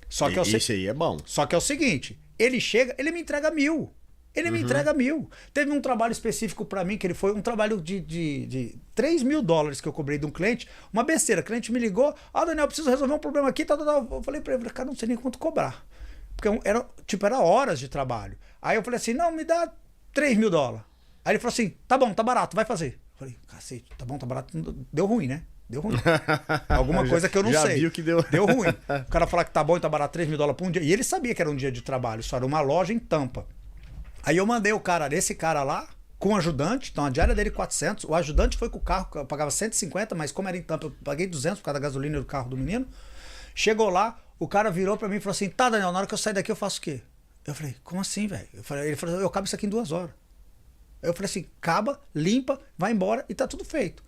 Só que Isso aí é bom. Só que é o seguinte, ele chega, ele me entrega 1.000. Ele me entrega 1.000. Teve um trabalho específico para mim, que ele foi um trabalho de $3.000 que eu cobrei de um cliente. Uma besteira. O cliente me ligou, Daniel, eu preciso resolver um problema aqui. Eu falei para ele, cara, não sei nem quanto cobrar. Porque era horas de trabalho. Aí eu falei assim, não, me dá $3.000. Aí ele falou assim, tá bom, tá barato, vai fazer. Eu falei, cacete, tá bom, tá barato. Deu ruim, né? Deu ruim. Alguma coisa que eu não já sei. Viu que deu ruim. O cara falar que tá bom e tá barato $3.000 por um dia. E ele sabia que era um dia de trabalho. Só era uma loja em Tampa. Aí eu mandei esse cara lá com o ajudante. Então a diária dele 400. O ajudante foi com o carro, eu pagava 150, mas como era em Tampa, eu paguei 200 por causa da gasolina do carro do menino. Chegou lá, o cara virou pra mim e falou assim, tá, Daniel, na hora que eu sair daqui eu faço o quê? Eu falei, como assim, velho? Ele falou, eu acabo isso aqui em 2 horas. Eu falei assim, acaba, limpa, vai embora e tá tudo feito.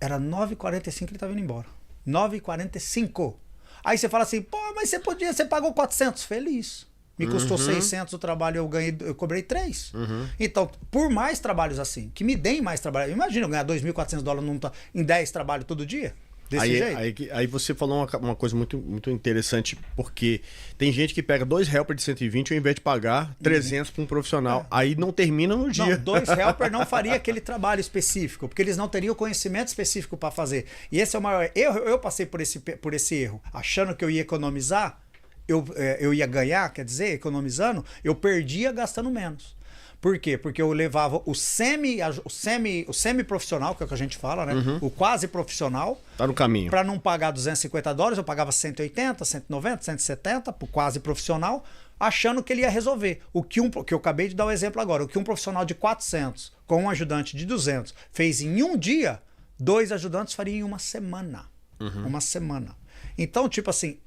Era 9h45 ele tava indo embora. 9h45. Aí você fala assim, pô, mas você pagou 400. Feliz. Me custou 600 o trabalho, eu cobrei 3. Então, por mais trabalhos assim, que me deem mais trabalho. Imagina eu ganhar $2.400 em 10 trabalhos todo dia. Desse jeito. Aí você falou uma coisa muito, muito interessante, porque tem gente que pega 2 helper de 120 ao invés de pagar 300 para um profissional. Aí não termina no dia. Não, 2 helper não faria aquele trabalho específico, porque eles não teriam conhecimento específico para fazer. E esse é o maior erro. Eu passei por esse erro, achando que eu ia economizar, eu ia ganhar, quer dizer, economizando, eu perdia gastando menos. Por quê? Porque eu levava o semi-profissional, que é o que a gente fala, né? O quase profissional. Tá no caminho. Para não pagar $250, eu pagava 180, 190, 170 pro quase profissional, achando que ele ia resolver. Que eu acabei de dar o exemplo agora. O que um profissional de 400 com um ajudante de 200 fez em um dia, 2 ajudantes fariam em uma semana. Uma semana. Então, tipo assim,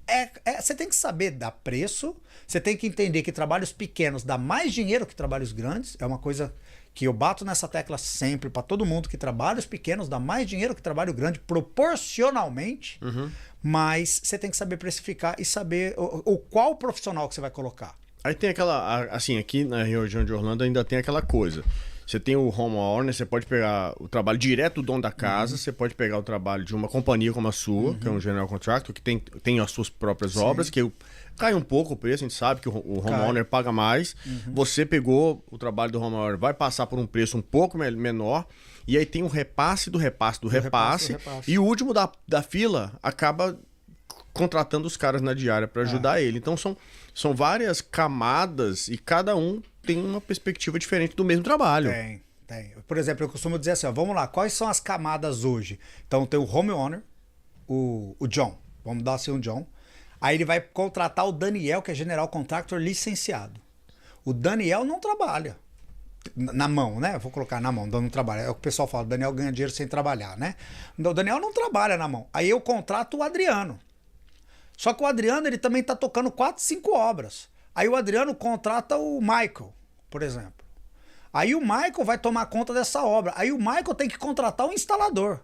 você tem que saber dar preço, você tem que entender que trabalhos pequenos dá mais dinheiro que trabalhos grandes. É uma coisa que eu bato nessa tecla sempre para todo mundo, que trabalhos pequenos dá mais dinheiro que trabalho grande proporcionalmente, mas você tem que saber precificar e saber qual profissional que você vai colocar. Aí tem aquela, assim, aqui na região de Orlando ainda tem aquela coisa. Você tem o homeowner, você pode pegar o trabalho direto do dono da casa, você pode pegar o trabalho de uma companhia como a sua, que é um general contractor, que tem as suas próprias obras, que cai um pouco o preço, a gente sabe que o homeowner paga mais. Você pegou o trabalho do homeowner, vai passar por um preço um pouco menor, e aí tem o repasse do repasse do repasse, e o último da fila acaba contratando os caras na diária para ajudar ele. Então são várias camadas e cada um tem uma perspectiva diferente do mesmo trabalho. Tem. Por exemplo, eu costumo dizer assim, vamos lá, quais são as camadas hoje? Então tem o homeowner, o John, vamos dar assim um John. Aí ele vai contratar o Daniel, que é general contractor licenciado. O Daniel não trabalha na mão, né? Eu vou colocar na mão, não trabalha. É o que o pessoal fala, o Daniel ganha dinheiro sem trabalhar, né? O Daniel não trabalha na mão. Aí eu contrato o Adriano. Só que o Adriano, ele também tá tocando 4, 5 obras. Aí o Adriano contrata o Michael, por exemplo. Aí o Michael vai tomar conta dessa obra. Aí o Michael tem que contratar o instalador.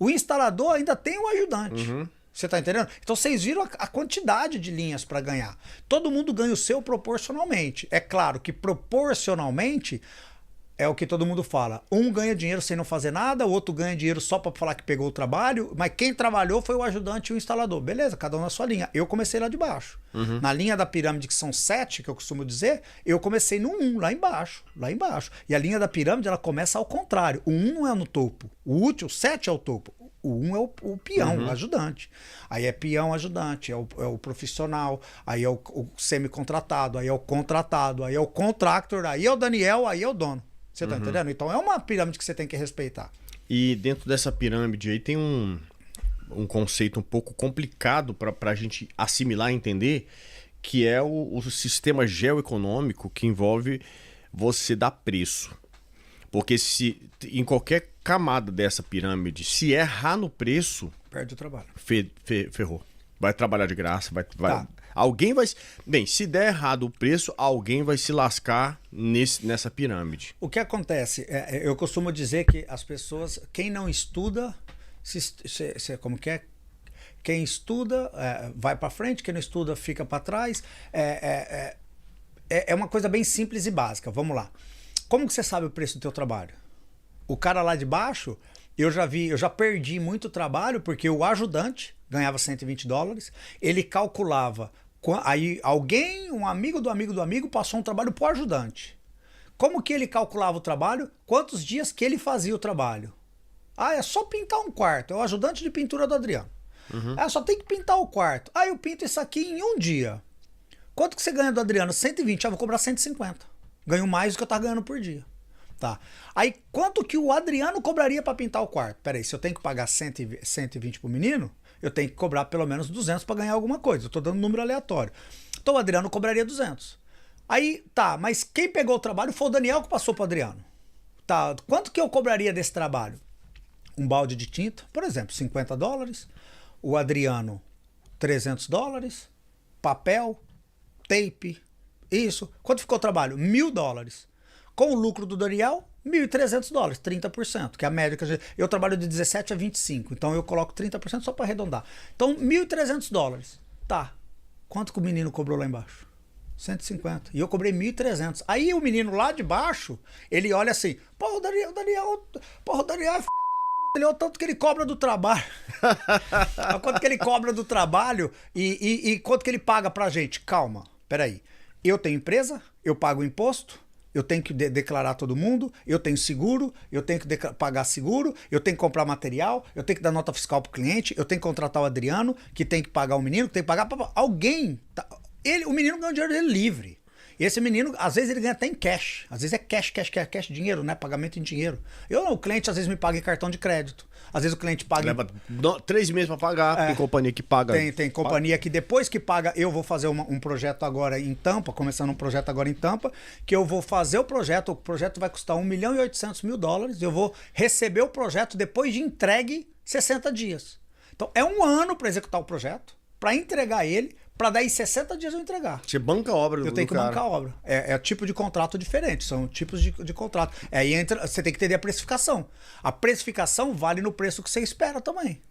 O instalador ainda tem o ajudante. Você tá entendendo? Então vocês viram a quantidade de linhas para ganhar. Todo mundo ganha o seu proporcionalmente. É claro que proporcionalmente é o que todo mundo fala. Um ganha dinheiro sem não fazer nada, o outro ganha dinheiro só para falar que pegou o trabalho, mas quem trabalhou foi o ajudante e o instalador. Beleza, cada um na sua linha. Eu comecei lá de baixo. Na linha da pirâmide, que são 7, que eu costumo dizer, eu comecei no 1, lá embaixo. E a linha da pirâmide, ela começa ao contrário. O 1 não é no topo. O 7 é o topo. O 1 é o peão, o ajudante. Aí é peão, ajudante, é o profissional, aí é o semi-contratado, aí é o contratado, aí é o contractor, aí é o Daniel, aí é o dono. Você tá entendendo? Então é uma pirâmide que você tem que respeitar. E dentro dessa pirâmide aí tem um conceito um pouco complicado para a gente assimilar e entender, que é o sistema geoeconômico que envolve você dar preço. Porque se em qualquer camada dessa pirâmide, se errar no preço... Perde o trabalho. Ferrou. Vai trabalhar de graça, vai... Tá. Alguém vai... Bem, se der errado o preço, alguém vai se lascar nessa pirâmide. O que acontece? Eu costumo dizer que as pessoas, quem não estuda, como que é? Quem estuda vai para frente, quem não estuda fica para trás. É uma coisa bem simples e básica. Vamos lá. Como que você sabe o preço do teu trabalho? O cara lá de baixo, eu já perdi muito trabalho porque o ajudante ganhava $120, ele calculava, aí um amigo do amigo do amigo passou um trabalho pro ajudante. Como que ele calculava o trabalho? Quantos dias que ele fazia o trabalho? Ah, é só pintar um quarto, é o ajudante de pintura do Adriano. Ah, só tem que pintar o quarto. Ah, eu pinto isso aqui em um dia. Quanto que você ganha do Adriano? 120, vou cobrar 150. Ganho mais do que eu tava ganhando por dia. Tá. Aí, quanto que o Adriano cobraria para pintar o quarto? Peraí, se eu tenho que pagar 120 pro menino, eu tenho que cobrar pelo menos 200 para ganhar alguma coisa. Eu tô dando um número aleatório. Então o Adriano cobraria 200. Aí, tá, mas quem pegou o trabalho foi o Daniel que passou pro Adriano. Tá, quanto que eu cobraria desse trabalho? Um balde de tinta, por exemplo, $50. O Adriano, $300. Papel, tape, isso. Quanto ficou o trabalho? $1.000. Com o lucro do Daniel, $1.300, 30%, que é a média que eu trabalho de 17 a 25, então eu coloco 30% só para arredondar. Então, $1.300. Tá. Quanto que o menino cobrou lá embaixo? 150. E eu cobrei 1.300. Aí o menino lá de baixo, ele olha assim, pô, o Daniel é filho da puta, ele é o tanto que ele cobra do trabalho. Quanto que ele cobra do trabalho e quanto que ele paga pra gente? Calma, peraí. Eu tenho empresa, eu pago imposto, eu tenho que declarar todo mundo, eu tenho seguro, eu tenho que pagar seguro, eu tenho que comprar material, eu tenho que dar nota fiscal pro cliente, eu tenho que contratar o Adriano, que tem que pagar o menino, que tem que pagar alguém. O menino ganha o dinheiro dele livre. Esse menino, às vezes ele ganha até em cash. Às vezes é cash, dinheiro, né? Pagamento em dinheiro. O cliente às vezes me paga em cartão de crédito. Às vezes o cliente paga... Leva 3 meses para pagar, tem companhia que paga. Tem companhia que depois que paga, eu vou fazer um projeto agora em Tampa, começando um projeto agora em Tampa, que eu vou fazer o projeto vai custar $1.800.000, eu vou receber o projeto depois de entregue 60 dias. Então é um ano para executar o projeto, para entregar ele, para daí 60 dias eu entregar. Você banca a obra do cara. Eu tenho que bancar a obra. É tipo de contrato diferente, são tipos de contrato. Aí você tem que entender a precificação. A precificação vale no preço que você espera também.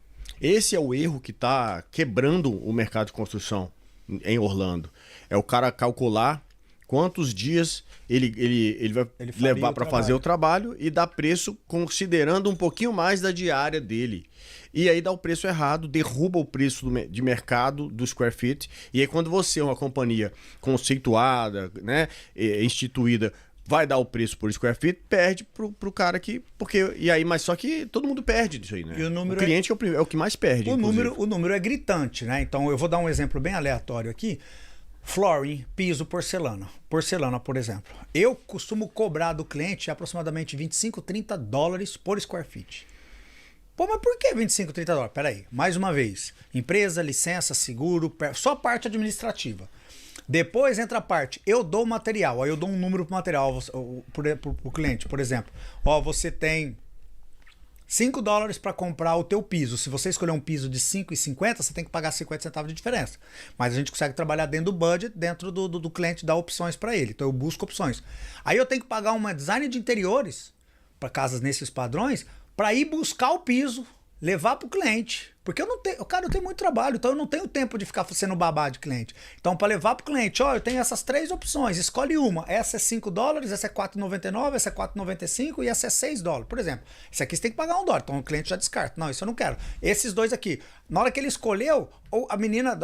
Esse é o erro que está quebrando o mercado de construção em Orlando. É o cara calcular quantos dias ele vai levar para fazer o trabalho e dar preço considerando um pouquinho mais da diária dele. E aí dá o preço errado, derruba o preço de mercado do square feet. E aí quando você é uma companhia conceituada, né, instituída, vai dar o preço por square feet, perde pro cara que... Mas só que todo mundo perde disso aí, né? E o cliente é o que mais perde, o número é gritante, né? Então eu vou dar um exemplo bem aleatório aqui. Flooring, piso, porcelana. Porcelana, por exemplo. Eu costumo cobrar do cliente aproximadamente $25, $30 por square feet. Pô, mas por que $25, $30? Peraí, mais uma vez. Empresa, licença, seguro, só parte administrativa. Depois entra a parte, eu dou material, aí eu dou um número pro material pro cliente, por exemplo. Ó, você tem $5 para comprar o teu piso. Se você escolher um piso de R$5,50, você tem que pagar 50 centavos de diferença. Mas a gente consegue trabalhar dentro do budget, dentro do cliente, dar opções para ele. Então eu busco opções. Aí eu tenho que pagar uma design de interiores para casas nesses padrões para ir buscar o piso, levar para o cliente. Porque eu tenho muito trabalho, então eu não tenho tempo de ficar sendo babá de cliente. Então, para levar para o cliente, eu tenho essas 3 opções, escolhe uma. Essa é $5, essa é $4,99, essa é $4,95 e essa é $6. Por exemplo, esse aqui você tem que pagar $1. Então o cliente já descarta. Não, isso eu não quero. Esses dois aqui, na hora que ele escolheu, a menina,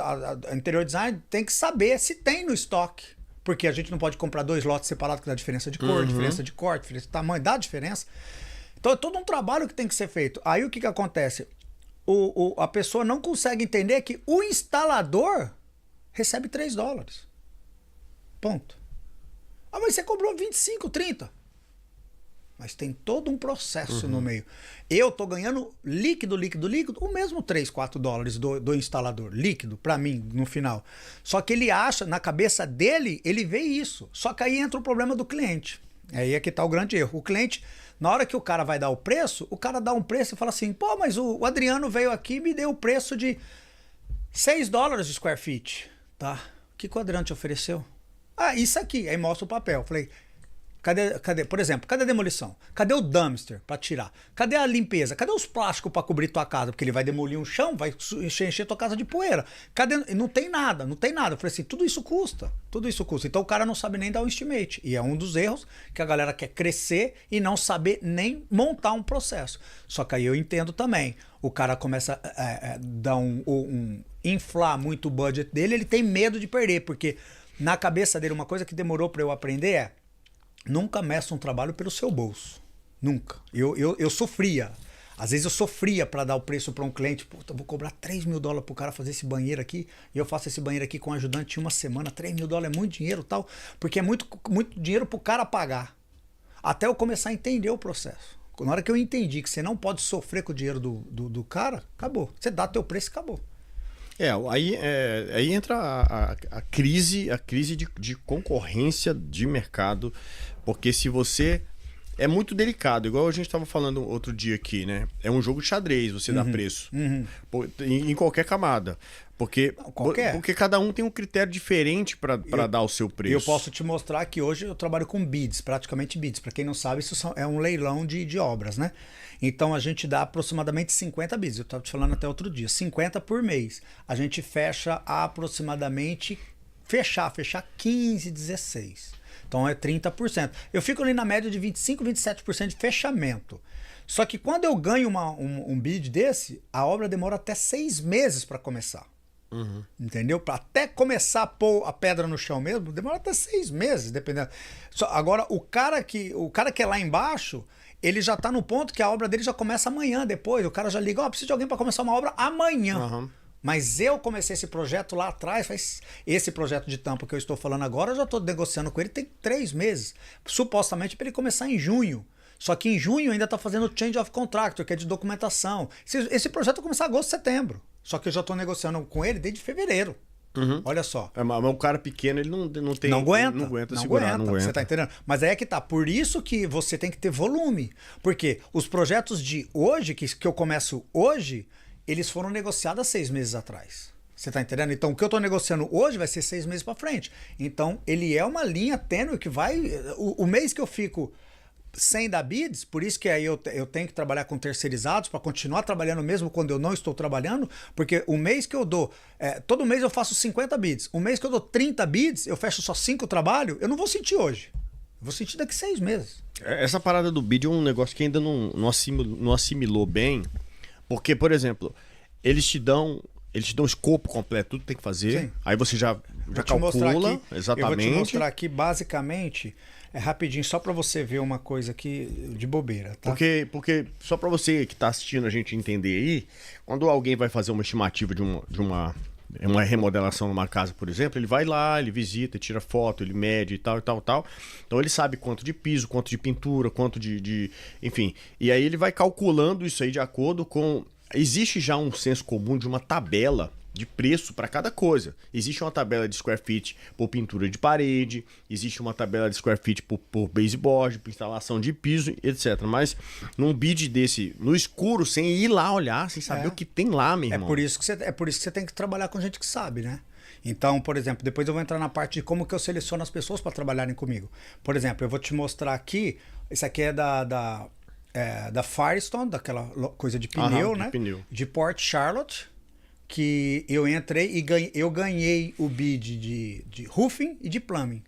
a interior design, tem que saber se tem no estoque. Porque a gente não pode comprar 2 lotes separados que dá diferença de cor, diferença de corte, diferença de tamanho, dá diferença. Então é todo um trabalho que tem que ser feito. Aí o que acontece? A pessoa não consegue entender que o instalador recebe $3. Ponto. Ah, mas você cobrou 25, 30. Mas tem todo um processo no meio. Eu tô ganhando líquido, o mesmo $3, $4 do instalador. Líquido, para mim, no final. Só que ele acha, na cabeça dele, ele vê isso. Só que aí entra o problema do cliente. Aí é que tá o grande erro. O cliente, na hora que o cara vai dar o preço, o cara dá um preço e fala assim, pô, mas o Adriano veio aqui e me deu o preço de $6 de square feet. Tá. O que o Adriano te ofereceu? Ah, isso aqui. Aí mostra o papel. Falei, por exemplo, cadê a demolição? Cadê o dumpster para tirar? Cadê a limpeza? Cadê os plásticos para cobrir tua casa? Porque ele vai demolir um chão, vai encher tua casa de poeira. Cadê? Não tem nada, não tem nada. Eu falei assim, tudo isso custa. Então o cara não sabe nem dar um estimate. E é um dos erros que a galera quer crescer e não saber nem montar um processo. Só que aí eu entendo também. O cara começa a dar inflar muito o budget dele, ele tem medo de perder, porque na cabeça dele uma coisa que demorou para eu aprender é: nunca meça um trabalho pelo seu bolso. Nunca. Eu sofria. Às vezes eu sofria para dar o preço para um cliente. Puta, eu vou cobrar $3.000 pro cara fazer esse banheiro aqui. E eu faço esse banheiro aqui com um ajudante em uma semana. $3.000 é muito dinheiro, tal. Porque é muito dinheiro pro cara pagar. Até eu começar a entender o processo. Na hora que eu entendi que você não pode sofrer com o dinheiro do cara, acabou. Você dá teu preço e acabou. Aí entra a crise de concorrência de mercado, porque se você... É muito delicado, igual a gente estava falando outro dia aqui, né? É um jogo de xadrez, você dá preço. Em qualquer camada. Porque cada um tem um critério diferente para dar o seu preço. Eu posso te mostrar que hoje eu trabalho com bids, praticamente bids. Para quem não sabe, isso é um leilão de obras, né? Então a gente dá aproximadamente 50 bids. Eu estava te falando até outro dia, 50 por mês. A gente fecha aproximadamente, fechar 15, 16. Então é 30%. Eu fico ali na média de 25%, 27% de fechamento. Só que quando eu ganho um bid desse, a obra demora até 6 meses para começar. Entendeu? Para até começar a pôr a pedra no chão mesmo, demora até 6 meses, dependendo. Agora, o cara que é lá embaixo, ele já está no ponto que a obra dele já começa amanhã, depois. O cara já liga, preciso de alguém para começar uma obra amanhã. Mas eu comecei esse projeto lá atrás, esse projeto de tampa que eu estou falando agora, eu já estou negociando com ele tem 3 meses. Supostamente para ele começar em junho. Só que em junho ainda está fazendo change of contractor, que é de documentação. Esse projeto vai começar em agosto, setembro. Só que eu já estou negociando com ele desde fevereiro. Olha só. Mas o cara pequeno, ele não tem... Não aguenta segurar. Você tá entendendo? Mas aí é que tá. Por isso que você tem que ter volume. Porque os projetos de hoje, que eu começo hoje... eles foram negociados há 6 meses atrás. Você tá entendendo? Então, o que eu tô negociando hoje vai ser 6 meses para frente. Então, ele é uma linha tênue que vai... O mês que eu fico sem dar bids, por isso que aí eu tenho que trabalhar com terceirizados para continuar trabalhando mesmo quando eu não estou trabalhando, porque o mês que eu dou... todo mês eu faço 50 bids. O mês que eu dou 30 bids, eu fecho só 5 trabalhos, eu não vou sentir hoje. Eu vou sentir daqui 6 meses. Essa parada do bid é um negócio que ainda não assimilou bem. Porque, por exemplo, eles te dão o escopo completo, tudo tem que fazer. Sim. Aí você já calcula exatamente. Eu vou te mostrar aqui, basicamente, rapidinho, só para você ver uma coisa aqui de bobeira, tá? Porque só para você que está assistindo a gente entender aí, quando alguém vai fazer uma estimativa de uma remodelação numa casa, por exemplo, ele vai lá, ele visita, tira foto, ele mede e tal. Então ele sabe quanto de piso, quanto de pintura, quanto enfim. E aí ele vai calculando isso aí de acordo com... Existe já um senso comum de uma tabela de preço para cada coisa. Existe uma tabela de square feet por pintura de parede, existe uma tabela de square feet por baseboard, por instalação de piso, etc. Mas num bid desse, no escuro, sem ir lá olhar, sem saber o que tem lá, meu irmão. É por isso que você tem que trabalhar com gente que sabe, né? Então, por exemplo, depois eu vou entrar na parte de como que eu seleciono as pessoas para trabalharem comigo. Por exemplo, eu vou te mostrar aqui, isso aqui é da Firestone, daquela coisa de pneu, né? De Port Charlotte, que eu entrei e eu ganhei o bid de roofing e de plumbing.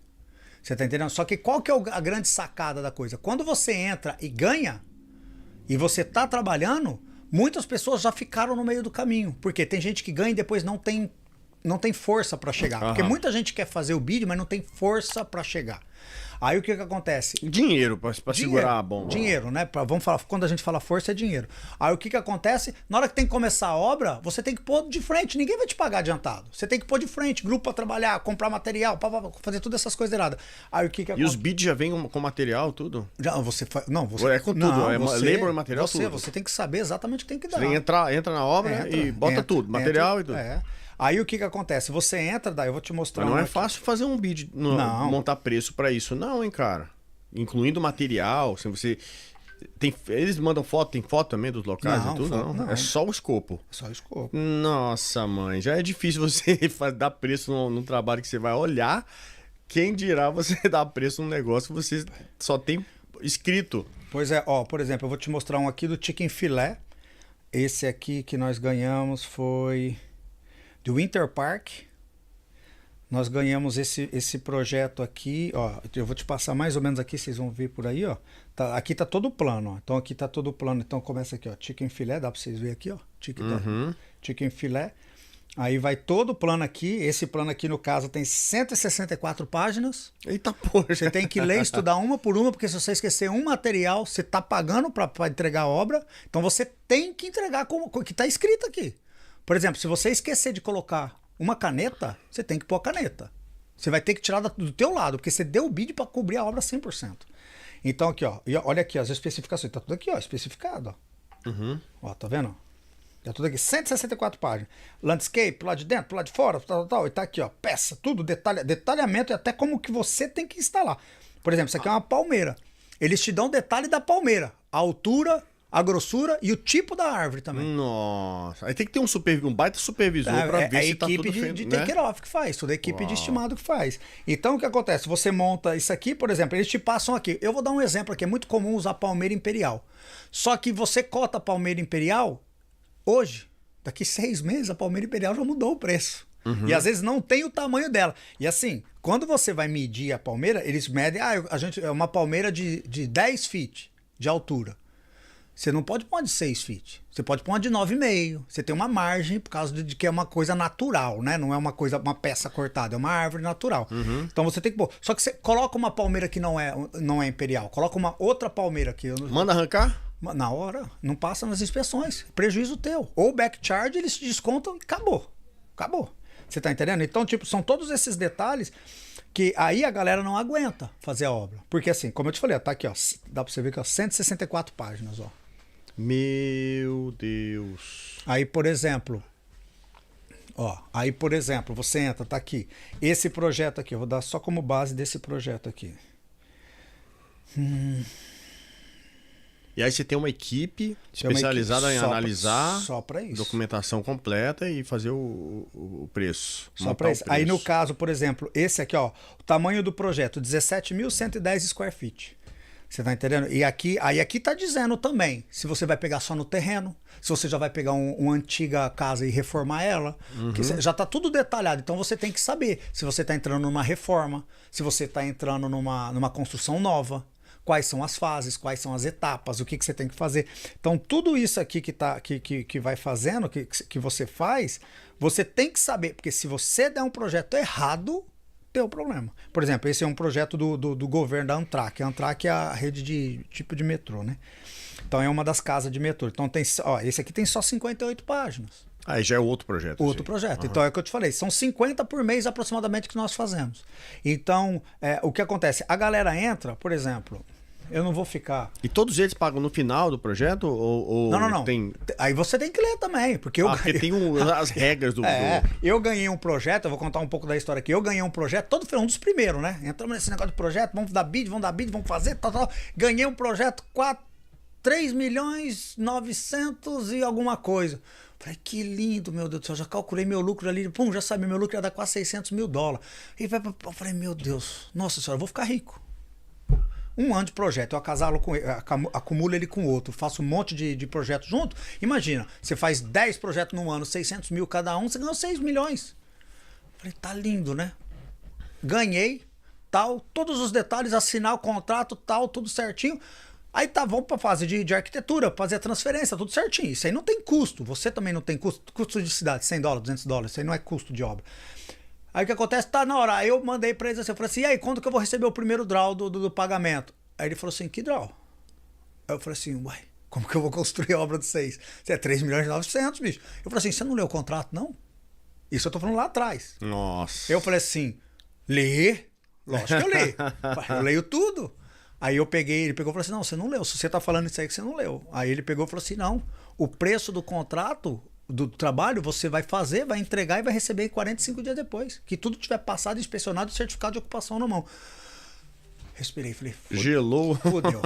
Você tá entendendo? Só que qual que é a grande sacada da coisa? Quando você entra e ganha, e você tá trabalhando, muitas pessoas já ficaram no meio do caminho. Porque tem gente que ganha e depois não tem força para chegar. Porque muita gente quer fazer o bid, mas não tem força para chegar. Aí o que acontece? Dinheiro para segurar a bomba. Dinheiro, né? Vamos falar, quando a gente fala força é dinheiro. Aí o que acontece? Na hora que tem que começar a obra, você tem que pôr de frente. Ninguém vai te pagar adiantado. Você tem que pôr de frente, grupo para trabalhar, comprar material, fazer todas essas coisas erradas. Aí o que acontece? E os bids já vêm com material, tudo? Já, você é com tudo, labor, material, tudo. Você tem que saber exatamente o que tem que dar. Você entra na obra e bota tudo, material e tudo. Aí o que acontece? Você entra, daí eu vou te mostrar. Mas não é fácil fazer um bid, montar preço para isso, não, hein, cara. Incluindo material, se você... Eles mandam foto, tem foto também dos locais Não, e tudo? foto não. É só o escopo. Só o escopo. Nossa, mãe, já é difícil você dar preço num trabalho que você vai olhar. Quem dirá você dar preço num negócio que você só tem escrito. Pois é, ó, por exemplo, eu vou te mostrar um aqui do chicken filé. Esse aqui que nós ganhamos foi do Winter Park. Nós ganhamos esse projeto aqui, ó. Eu vou te passar mais ou menos aqui, vocês vão ver por aí, ó. Aqui tá todo plano, ó. Então aqui tá todo plano. Então começa aqui, ó. Chicken filé, dá pra vocês verem aqui, ó. Chicken filé. Aí vai todo o plano aqui. Esse plano aqui, no caso, tem 164 páginas. Eita porra. Você tem que ler e estudar uma por uma, porque se você esquecer um material, você tá pagando para entregar a obra. Então você tem que entregar como que tá escrito aqui. Por exemplo, se você esquecer de colocar uma caneta, você tem que pôr a caneta. Você vai ter que tirar do teu lado, porque você deu o bid para cobrir a obra 100%. Então aqui, ó. Olha aqui as especificações. Tá tudo aqui, ó, especificado, ó. Ó, tá vendo? Tá tudo aqui, 164 páginas. Landscape, pro lado de dentro, pro lado de fora, tal. E tá aqui, ó, peça, tudo, detalhamento e até como que você tem que instalar. Por exemplo, isso aqui é uma palmeira. Eles te dão detalhe da palmeira. A altura, a grossura e o tipo da árvore também. Nossa. Aí tem que ter um baita supervisor pra ver se tá tudo feito, a equipe de né? take-off que faz, toda a equipe de estimado que faz. Então, o que acontece? Você monta isso aqui, por exemplo, eles te passam aqui. Eu vou dar um exemplo aqui, é muito comum usar palmeira imperial. Só que você cota a palmeira imperial, hoje, daqui 6 meses, a palmeira imperial já mudou o preço. E às vezes não tem o tamanho dela. E assim, quando você vai medir a palmeira, eles medem, é uma palmeira de 10 feet de altura. Você não pode pôr uma de 6 feet. Você pode pôr uma de 9,5. Você tem uma margem por causa de que é uma coisa natural, né? Não é uma peça cortada, é uma árvore natural. Então você tem que pôr. Só que você coloca uma palmeira que não é imperial. Coloca uma outra palmeira aqui. Manda arrancar? Na hora, não passa nas inspeções. Prejuízo teu. Ou backcharge, eles te descontam e acabou. Acabou. Você tá entendendo? Então, tipo, são todos esses detalhes que aí a galera não aguenta fazer a obra. Porque assim, como eu te falei, tá aqui, ó. Dá pra você ver que ó, 164 páginas, ó. Meu Deus. Aí, por exemplo, você entra, tá aqui. Esse projeto aqui, eu vou dar só como base desse projeto aqui. E aí você tem uma equipe especializada em analisar só para isso. Documentação completa e fazer o preço. Só para isso. Aí no caso, por exemplo, esse aqui, ó, o tamanho do projeto, 17.110 square feet. Você tá entendendo? E aqui tá dizendo também, se você vai pegar só no terreno, se você já vai pegar uma antiga casa e reformar ela, que já tá tudo detalhado. Então você tem que saber se você tá entrando numa reforma, se você tá entrando numa construção nova. Quais são as fases, quais são as etapas, o que você tem que fazer. Então, tudo isso aqui que vai fazendo, que você faz, você tem que saber, porque se você der um projeto errado, tem um problema. Por exemplo, esse é um projeto do governo da Amtrak. A Amtrak é a rede de tipo de metrô, né? Então, é uma das casas de metrô. Então, esse aqui tem só 58 páginas. Aí já é outro projeto. Outro projeto. Então é o que eu te falei. São 50 por mês aproximadamente que nós fazemos. Então, o que acontece? A galera entra, por exemplo, eu não vou ficar... E todos eles pagam no final do projeto? Ou Não. Tem... Aí você tem que ler também. Porque porque tem as regras do... Eu ganhei um projeto, eu vou contar um pouco da história aqui. Eu ganhei um projeto, todo foi um dos primeiros, né? Entramos nesse negócio de projeto, vamos dar bid, vamos fazer, tal. Ganhei um projeto, 3.900.000 e alguma coisa. Falei, que lindo, meu Deus do céu, já calculei meu lucro ali, já sabia, meu lucro ia dar quase $600.000. E eu falei, meu Deus, nossa senhora, eu vou ficar rico. 1 ano de projeto, eu acumulo ele com outro, faço um monte de projetos junto. Imagina, você faz 10 projetos num ano, 600.000 cada um, você ganhou 6 milhões. Falei, tá lindo, né? Ganhei, tal, todos os detalhes, assinar o contrato, tal, tudo certinho. Aí vamos para a fase de arquitetura, fazer a transferência, tudo certinho. Isso aí não tem custo. Você também não tem custo. Custo de cidade, $100, $200. Isso aí não é custo de obra. Aí o que acontece? Tá na hora. Aí eu mandei para eles assim, eu falei assim, e aí, quando que eu vou receber o primeiro draw do pagamento? Aí ele falou assim, que draw? Aí eu falei assim, uai, como que eu vou construir a obra de 6? Você é 3.900.000, bicho. Eu falei assim, você não leu o contrato, não? Isso eu tô falando lá atrás. Nossa. Eu falei assim, lê? Lógico que eu leio. Eu leio tudo. Aí ele pegou e falou assim, não, você não leu, se você tá falando isso aí que você não leu. Aí ele pegou e falou assim, não, o preço do contrato, do trabalho, você vai fazer, vai entregar e vai receber em 45 dias depois. Que tudo tiver passado, inspecionado e certificado de ocupação na mão. Respirei, falei, gelou. Fudeu.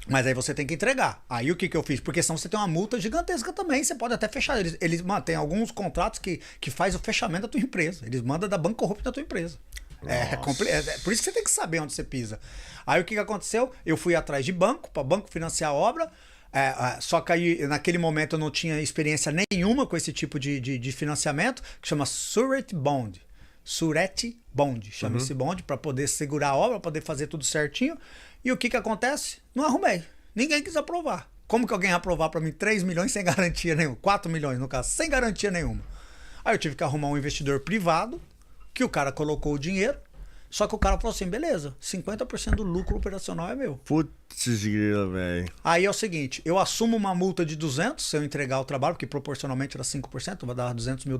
Mas aí você tem que entregar. Aí o que eu fiz? Porque senão você tem uma multa gigantesca também. Você pode até fechar. Eles mantêm alguns contratos que faz o fechamento da tua empresa. Eles mandam da banco corrupto da tua empresa. Por isso que você tem que saber onde você pisa. Aí o que aconteceu? Eu fui atrás de banco, para banco financiar a obra. Só que aí, naquele momento, eu não tinha experiência nenhuma com esse tipo de financiamento, que chama Surety Bond. Surety Bond. Chama esse bond para poder segurar a obra, para poder fazer tudo certinho. E o que acontece? Não arrumei. Ninguém quis aprovar. Como que alguém ia aprovar para mim 3 milhões sem garantia nenhuma? 4 milhões, no caso, sem garantia nenhuma. Aí eu tive que arrumar um investidor privado, que o cara colocou o dinheiro, só que o cara falou assim, beleza, 50% do lucro operacional é meu. Putz, grila, velho. Aí é o seguinte, eu assumo uma multa de 200 se eu entregar o trabalho, porque proporcionalmente era 5%, vai dar $200 mil,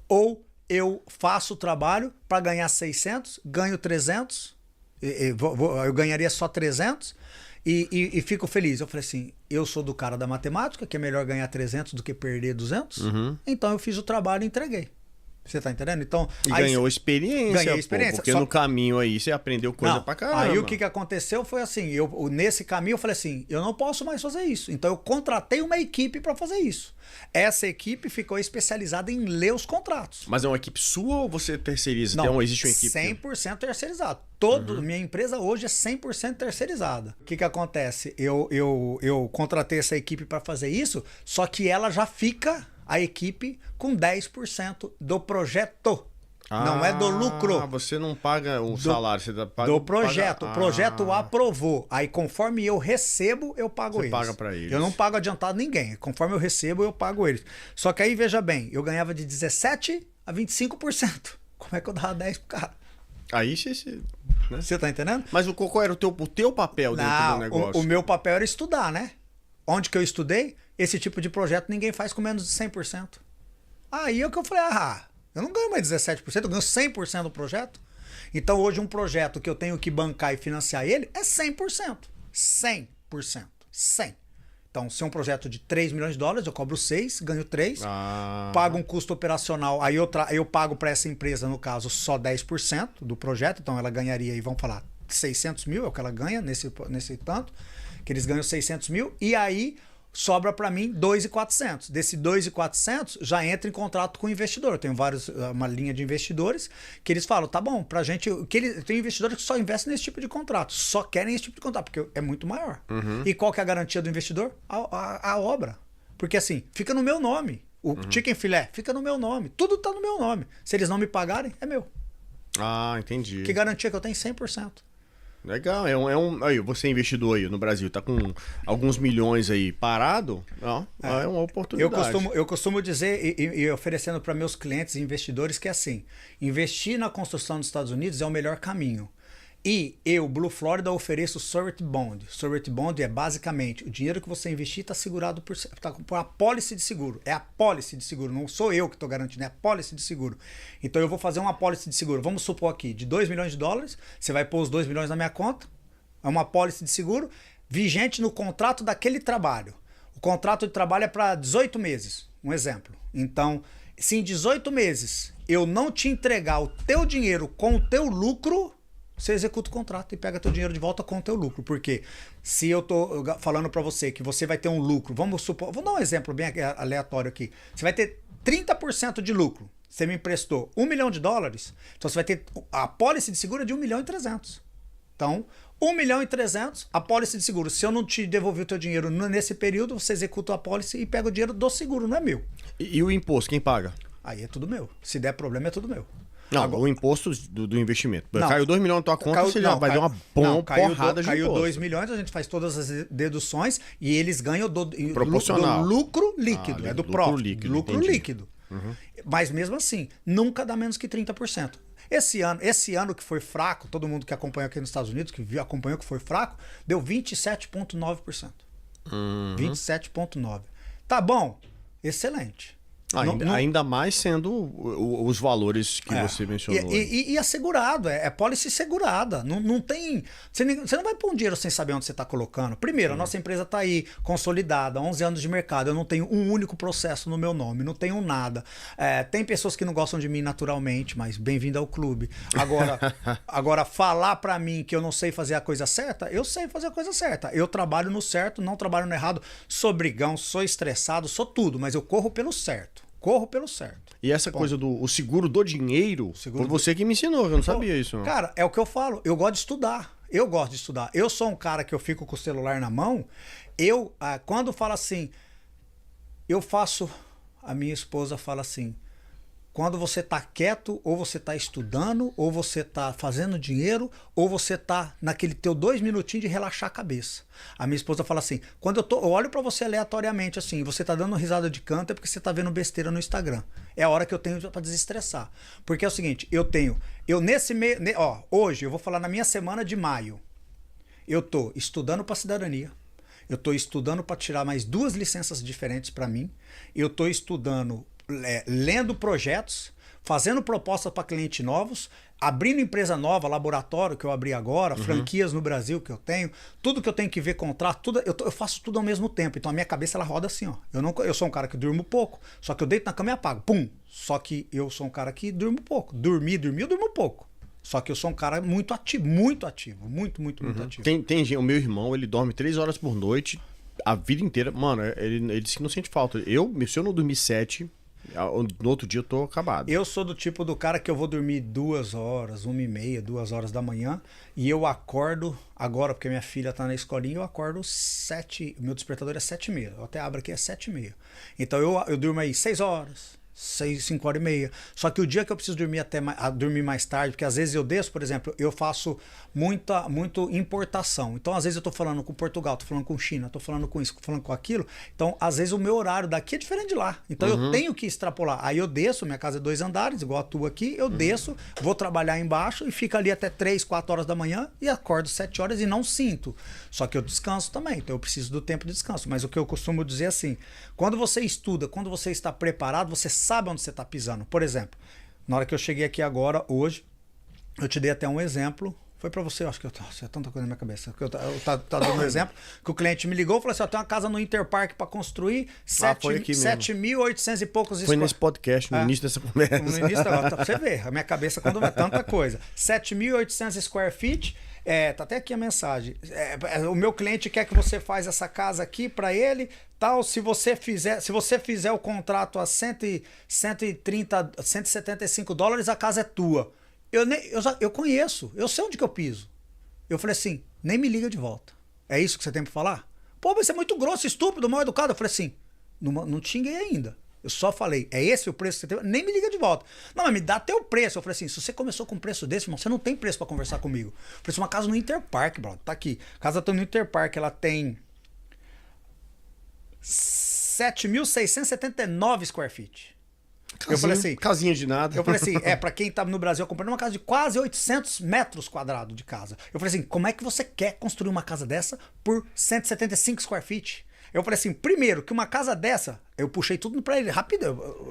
ou eu faço o trabalho para ganhar 600, ganho 300, eu ganharia só 300 e fico feliz. Eu falei assim, eu sou do cara da matemática, que é melhor ganhar 300 do que perder 200, então eu fiz o trabalho e entreguei. Você tá entendendo? Então, e aí, ganhou experiência. Ganhei experiência. Porque no caminho aí você aprendeu coisa pra caramba. Aí o que aconteceu foi assim, nesse caminho eu falei assim, eu não posso mais fazer isso. Então eu contratei uma equipe para fazer isso. Essa equipe ficou especializada em ler os contratos. Mas é uma equipe sua ou você terceiriza? Não, existe uma equipe? 100% terceirizado. Minha empresa hoje é 100% terceirizada. O que acontece? Eu contratei essa equipe para fazer isso, só que ela já fica... a equipe com 10% do projeto. Não é do lucro. Você não paga o salário, você paga do projeto. O projeto aprovou. Aí, conforme eu recebo, eu pago eles. Você paga pra eles. Eu não pago adiantado ninguém. Conforme eu recebo, eu pago eles. Só que aí, veja bem, eu ganhava de 17% a 25%. Como é que eu dava 10% pro cara? Aí você... Você tá entendendo? Mas qual era o teu papel dentro do negócio? O meu papel era estudar, né? Onde que eu estudei, esse tipo de projeto ninguém faz com menos de 100%. Aí é o que eu falei, eu não ganho mais 17%, eu ganho 100% do projeto. Então hoje um projeto que eu tenho que bancar e financiar ele é 100%. 100%. 100%. Então se é um projeto de $3 milhões, eu cobro 6, ganho 3, pago um custo operacional, aí eu pago para essa empresa, no caso, só 10% do projeto, então ela ganharia, e vamos falar, 600 mil é o que ela ganha nesse tanto, que eles ganham 600 mil, e aí sobra para mim 2.400. Desse 2.400 já entra em contrato com o investidor. Eu tenho uma linha de investidores que eles falam, tá bom, pra gente, tem investidores que só investem nesse tipo de contrato, só querem esse tipo de contrato, porque é muito maior. E qual que é a garantia do investidor? A obra. Porque assim, fica no meu nome. O chicken filé fica no meu nome. Tudo tá no meu nome. Se eles não me pagarem, é meu. Entendi. Que garantia que eu tenho? 100%. Legal, aí, você é investidor aí no Brasil, tá com alguns milhões aí parado, é uma oportunidade. Eu costumo dizer e oferecendo para meus clientes e investidores que é assim, investir na construção dos Estados Unidos é o melhor caminho. E eu, Blue Florida, ofereço Surety Bond. Surety Bond é basicamente o dinheiro que você investir está segurado por a pólice de seguro. É a pólice de seguro, não sou eu que estou garantindo, é a pólice de seguro. Então eu vou fazer uma pólice de seguro, vamos supor aqui, de $2 milhões, você vai pôr os 2 milhões na minha conta, é uma pólice de seguro vigente no contrato daquele trabalho. O contrato de trabalho é para 18 meses, um exemplo. Então, se em 18 meses eu não te entregar o teu dinheiro com o teu lucro, você executa o contrato e pega teu dinheiro de volta com o teu lucro. Porque se eu tô falando para você que você vai ter um lucro, vamos supor, vou dar um exemplo bem aleatório aqui. Você vai ter 30% de lucro. Você me emprestou $1 milhão, então você vai ter a pólice de seguro é de 1.300.000. Então, 1.300.000, a pólice de seguro. Se eu não te devolver o teu dinheiro nesse período, você executa a pólice e pega o dinheiro do seguro, não é meu. E o imposto, quem paga? Aí é tudo meu. Se der problema, é tudo meu. Não, agora, o imposto do investimento. Caiu 2 milhões na tua conta, você já vai dar uma porrada de caiu imposto. 2 milhões, a gente faz todas as deduções e eles ganham do proporcional. Lucro líquido, é do profit. Lucro líquido. Uhum. Mas mesmo assim, nunca dá menos que 30%. Esse ano que foi fraco, todo mundo que acompanhou aqui nos Estados Unidos, que acompanhou que foi fraco, deu 27,9%. 27,9%. Tá bom? Excelente. Ainda mais sendo os valores que você mencionou. E assegurado, é policy segurada. Não tem. Você não vai pôr um dinheiro sem saber onde você está colocando. Primeiro, a nossa empresa está aí, consolidada, 11 anos de mercado. Eu não tenho um único processo no meu nome, não tenho nada. Tem pessoas que não gostam de mim naturalmente, mas bem-vindo ao clube. Agora falar para mim que eu não sei fazer a coisa certa, eu sei fazer a coisa certa. Eu trabalho no certo, não trabalho no errado. Sou brigão, sou estressado, sou tudo, mas eu corro pelo certo. Corro pelo certo. E essa coisa do seguro do dinheiro, foi você que me ensinou, eu não sabia isso. Não. Cara, é o que eu falo, eu gosto de estudar. Eu gosto de estudar. Eu sou um cara que eu fico com o celular na mão, quando fala assim, a minha esposa fala assim, quando você tá quieto, ou você tá estudando, ou você tá fazendo dinheiro, ou você tá naquele teu 2 minutinhos de relaxar a cabeça. A minha esposa fala assim, quando eu olho pra você aleatoriamente assim, você tá dando risada de canto, é porque você tá vendo besteira no Instagram. É a hora que eu tenho pra desestressar. Porque é o seguinte, hoje, eu vou falar na minha semana de maio, eu tô estudando pra cidadania, eu tô estudando pra tirar mais 2 licenças diferentes pra mim, eu tô estudando lendo projetos, fazendo propostas para clientes novos, abrindo empresa nova, laboratório que eu abri agora, franquias no Brasil que eu tenho, tudo que eu tenho que ver contrato, tudo, eu faço tudo ao mesmo tempo. Então a minha cabeça ela roda assim, ó. Eu sou um cara que durmo pouco, só que eu deito na cama e apago, pum. Só que eu sou um cara que durmo pouco. Dormir, eu durmo pouco. Só que eu sou um cara muito ativo, muito ativo, muito ativo. Tem gente, o meu irmão, ele dorme 3 horas por noite a vida inteira. Mano, ele disse que não sente falta. Se eu não dormir 7, no outro dia eu tô acabado. Eu sou do tipo do cara que eu vou dormir 2 horas, 1h30, 2 horas da manhã, e eu acordo agora, porque minha filha tá na escolinha, eu acordo 7, meu despertador é 7h30, eu até abro aqui, é 7h30. Então eu durmo aí 6 horas, 5 horas e meia. Só que o dia que eu preciso dormir dormir mais tarde, porque às vezes eu desço, por exemplo, eu faço muito importação. Então, às vezes eu tô falando com Portugal, tô falando com China, tô falando com isso, tô falando com aquilo. Então, às vezes o meu horário daqui é diferente de lá. Então, eu tenho que extrapolar. Aí eu desço, minha casa é 2 andares, igual a tua aqui, eu desço, vou trabalhar embaixo e fico ali até 3, 4 horas da manhã e acordo 7 horas e não sinto. Só que eu descanso também, então eu preciso do tempo de descanso. Mas o que eu costumo dizer é assim, quando você estuda, quando você está preparado, você sabe onde você está pisando. Por exemplo, na hora que eu cheguei aqui agora, hoje, eu te dei até um exemplo. Foi para você, eu acho que é tanta coisa na minha cabeça. Tá dando um exemplo que o cliente me ligou e falou assim: tem uma casa no Interpark para construir, 7.800 e poucos. Foi nesse podcast, no início dessa conversa. No início, pra você ver, a minha cabeça quando é tanta coisa. 7.800 square feet. Tá até aqui a mensagem. O meu cliente quer que você faça essa casa aqui para ele, tal. Se você fizer o contrato a 130, 175 dólares, a casa é tua. Eu conheço, eu sei onde que eu piso. Eu falei assim, nem me liga de volta. É isso que você tem para falar? Pô, mas você é muito grosso, estúpido, mal educado. Eu falei assim, não te xinguei ainda. Eu só falei, é esse o preço que você tem? Nem me liga de volta. Não, mas me dá teu preço. Eu falei assim, se você começou com um preço desse, irmão, você não tem preço para conversar comigo. Eu falei assim, uma casa no Interpark, brother, tá aqui. A casa tá no Interpark, ela tem 7.679 square feet. Eu falei assim, casinha de nada. Eu falei assim, pra quem tá no Brasil comprando uma casa de quase 800 metros quadrados de casa. Eu falei assim, como é que você quer construir uma casa dessa por 175 square feet? Eu falei assim, primeiro, que uma casa dessa, eu puxei tudo pra ele, rápido,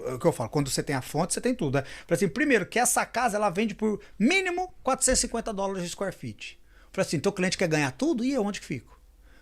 é o que eu falo, quando você tem a fonte, você tem tudo, né? Eu falei assim, primeiro, que essa casa, ela vende por mínimo 450 dólares de square feet. Eu falei assim, teu cliente quer ganhar tudo? E eu, onde que fico?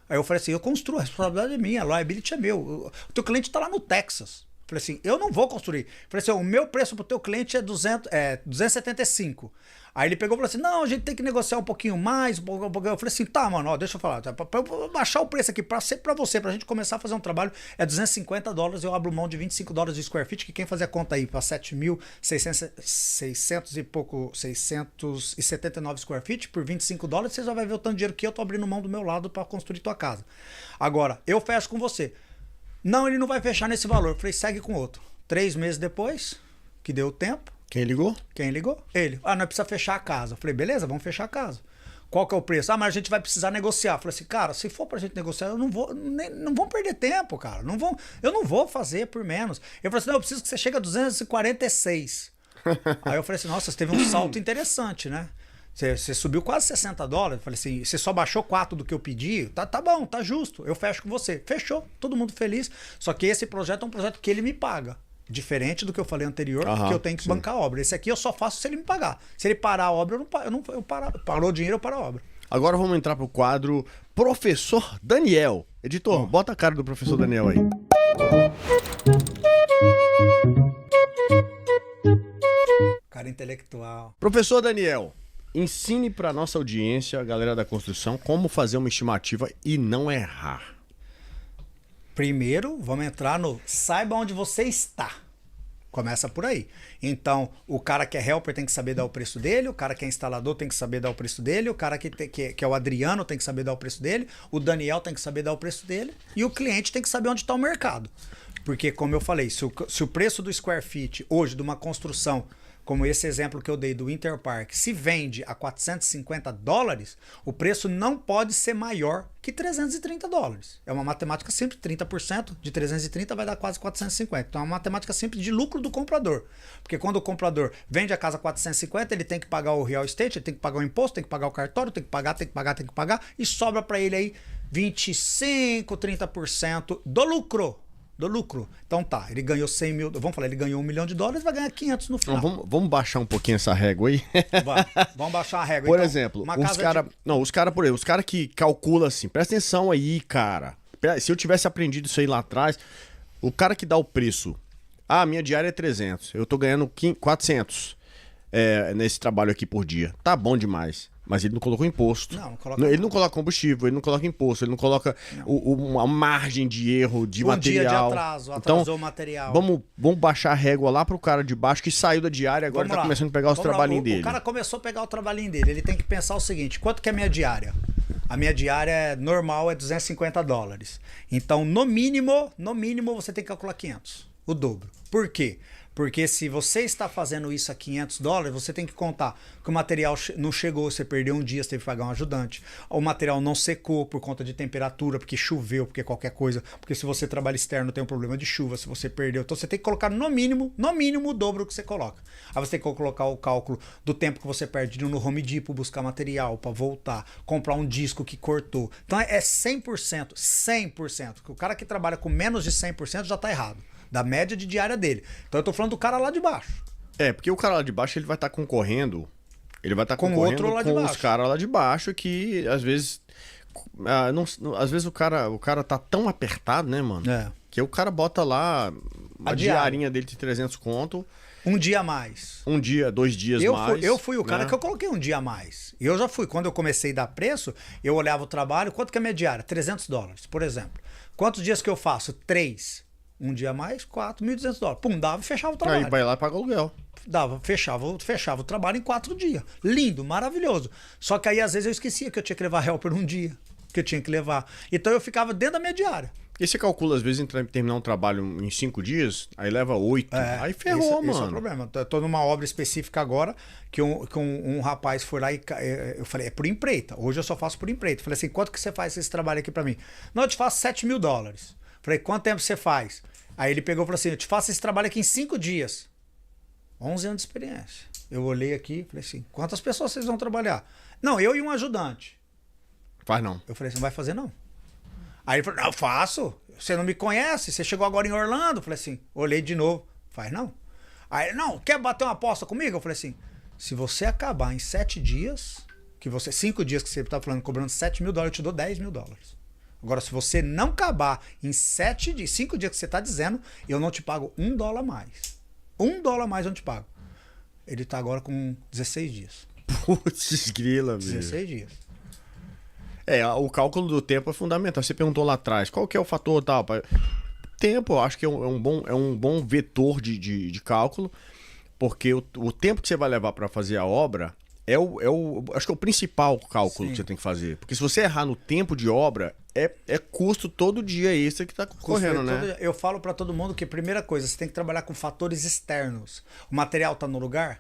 Aí eu falei assim, eu construo, a responsabilidade é minha, a liability é meu. O teu cliente tá lá no Texas. Eu falei assim, eu não vou construir. Eu falei assim, o meu preço pro teu cliente é 275. Aí ele pegou e falou assim, não, a gente tem que negociar um pouquinho mais. Eu falei assim, tá, mano, ó, deixa eu falar. Pra eu baixar o preço aqui, pra você, pra gente começar a fazer um trabalho, é 250 dólares, eu abro mão de 25 dólares de square feet, que quem fazer a conta aí pra 679 square feet por 25 dólares, você já vai ver o tanto de dinheiro que eu tô abrindo mão do meu lado pra construir tua casa. Agora, eu fecho com você. Não, ele não vai fechar nesse valor. Eu falei, segue com outro. 3 meses depois, que deu tempo. Quem ligou? Quem ligou? Ele. Nós precisa fechar a casa. Eu falei, beleza, vamos fechar a casa. Qual que é o preço? Mas a gente vai precisar negociar. Eu falei assim, cara, se for pra gente negociar, eu não vão perder tempo, cara. Eu não vou fazer por menos. Eu falei assim, não, eu preciso que você chegue a 246. Aí eu falei assim, nossa, você teve um salto interessante, né? Você subiu quase 60 dólares. Eu falei assim, você só baixou 4 do que eu pedi? Tá bom, tá justo. Eu fecho com você. Fechou, todo mundo feliz. Só que esse projeto é um projeto que ele me paga. Diferente do que eu falei anterior, Aham, que eu tenho que sim. bancar a obra. Esse aqui eu só faço se ele me pagar. Se ele parar a obra, parou o dinheiro, eu paro a obra. Agora vamos entrar pro quadro Professor Daniel. Editor, bota a cara do professor Daniel aí. Cara intelectual. Professor Daniel, ensine pra nossa audiência, a galera da construção, como fazer uma estimativa e não errar. Primeiro, vamos entrar no saiba onde você está. Começa por aí. Então, o cara que é helper tem que saber dar o preço dele, o cara que é instalador tem que saber dar o preço dele, o cara que é o Adriano tem que saber dar o preço dele, o Daniel tem que saber dar o preço dele e o cliente tem que saber onde está o mercado. Porque, como eu falei, se o preço do square feet hoje de uma construção, como esse exemplo que eu dei do Interpark, se vende a $450, o preço não pode ser maior que $330. É uma matemática simples, 30% de 330 vai dar quase 450. Então é uma matemática simples de lucro do comprador. Porque quando o comprador vende a casa 450, ele tem que pagar o real estate, ele tem que pagar o imposto, tem que pagar o cartório, tem que pagar, e sobra para ele aí 25, 30% do lucro. Então tá, ele ganhou 100 mil, vamos falar, ele ganhou $1 milhão, vai ganhar 500 no final. Então, vamos baixar um pouquinho essa régua aí. Vamos baixar a régua. Por então, exemplo, uma os casa caras os cara que calcula assim, presta atenção aí, cara. Se eu tivesse aprendido isso aí lá atrás, o cara que dá o preço, minha diária é 300, eu tô ganhando 400 nesse trabalho aqui por dia. Tá bom demais. Mas ele não colocou imposto. Não coloca ele não coloca combustível, ele não coloca imposto, ele não coloca a margem de erro de material. Dia de atraso, atrasou o material. Vamos baixar a régua lá pro cara de baixo que saiu da diária e agora tá começando a pegar os trabalhinhos dele. O cara começou a pegar o trabalhinho dele. Ele tem que pensar o seguinte: quanto que é a minha diária? A minha diária normal é $250. Então, no mínimo, você tem que calcular 500. O dobro. Por quê? Porque se você está fazendo isso a $500, você tem que contar que o material não chegou, você perdeu um dia, você teve que pagar um ajudante. O material não secou por conta de temperatura, porque choveu, porque qualquer coisa. Porque se você trabalha externo, tem um problema de chuva, se você perdeu. Então você tem que colocar no mínimo o dobro que você coloca. Aí você tem que colocar o cálculo do tempo que você perde no Home Depot, buscar material para voltar, comprar um disco que cortou. Então é 100%, 100%. O cara que trabalha com menos de 100% já está errado. Da média de diária dele. Então eu tô falando do cara lá de baixo. Porque o cara lá de baixo ele vai estar concorrendo. Ele vai estar com concorrendo outro lá de com baixo. Os caras lá de baixo que às vezes. Às vezes o cara tá tão apertado, né, mano? Que o cara bota lá a diarinha dele de 300 conto. Um dia a mais. Um dia, 2 dias mais. Eu fui o cara que eu coloquei um dia a mais. Eu já fui. Quando eu comecei a dar preço, eu olhava o trabalho. Quanto que é a minha diária? $300, por exemplo. Quantos dias que eu faço? 3. Um dia a mais, $4.200. Pum, dava e fechava o trabalho. Aí vai lá e paga o aluguel. Fechava o trabalho em 4 dias. Lindo, maravilhoso. Só que aí às vezes eu esquecia que eu tinha que levar helper um dia. Que eu tinha que levar. Então eu ficava dentro da minha diária. E você calcula, às vezes, terminar um trabalho em 5 dias, aí leva 8. Aí ferrou, mano. Esse é o problema. Eu tô numa obra específica agora, que um rapaz foi lá e eu falei, é por empreita. Hoje eu só faço por empreita. Falei assim, quanto que você faz esse trabalho aqui pra mim? Não, eu te faço $7 mil. Falei, quanto tempo você faz? Aí ele pegou e falou assim, eu te faço esse trabalho aqui em 5 dias. 11 anos de experiência. Eu olhei aqui e falei assim, quantas pessoas vocês vão trabalhar? Não, eu e um ajudante. Faz não. Eu falei assim, não vai fazer não. Aí ele falou, não, eu faço. Você não me conhece? Você chegou agora em Orlando? Eu falei assim, olhei de novo. Faz não. Aí, não, quer bater uma aposta comigo? Eu falei assim, se você acabar em 7 dias, 5 dias que você tá falando, cobrando $7 mil, eu te dou $10 mil. Agora, se você não acabar em 5 dias que você tá dizendo, eu não te pago $1 mais. $1 mais eu não te pago. Ele tá agora com 16 dias. Putz, grila, velho. 16 dias. O cálculo do tempo é fundamental. Você perguntou lá atrás, qual que é o fator tal? Tempo, eu acho que é um bom vetor de cálculo, porque o tempo que você vai levar para fazer a obra acho que é o principal cálculo que você tem que fazer. Porque se você errar no tempo de obra, é custo todo dia extra que tá correndo, né? Eu falo para todo mundo que, primeira coisa, você tem que trabalhar com fatores externos. O material tá no lugar?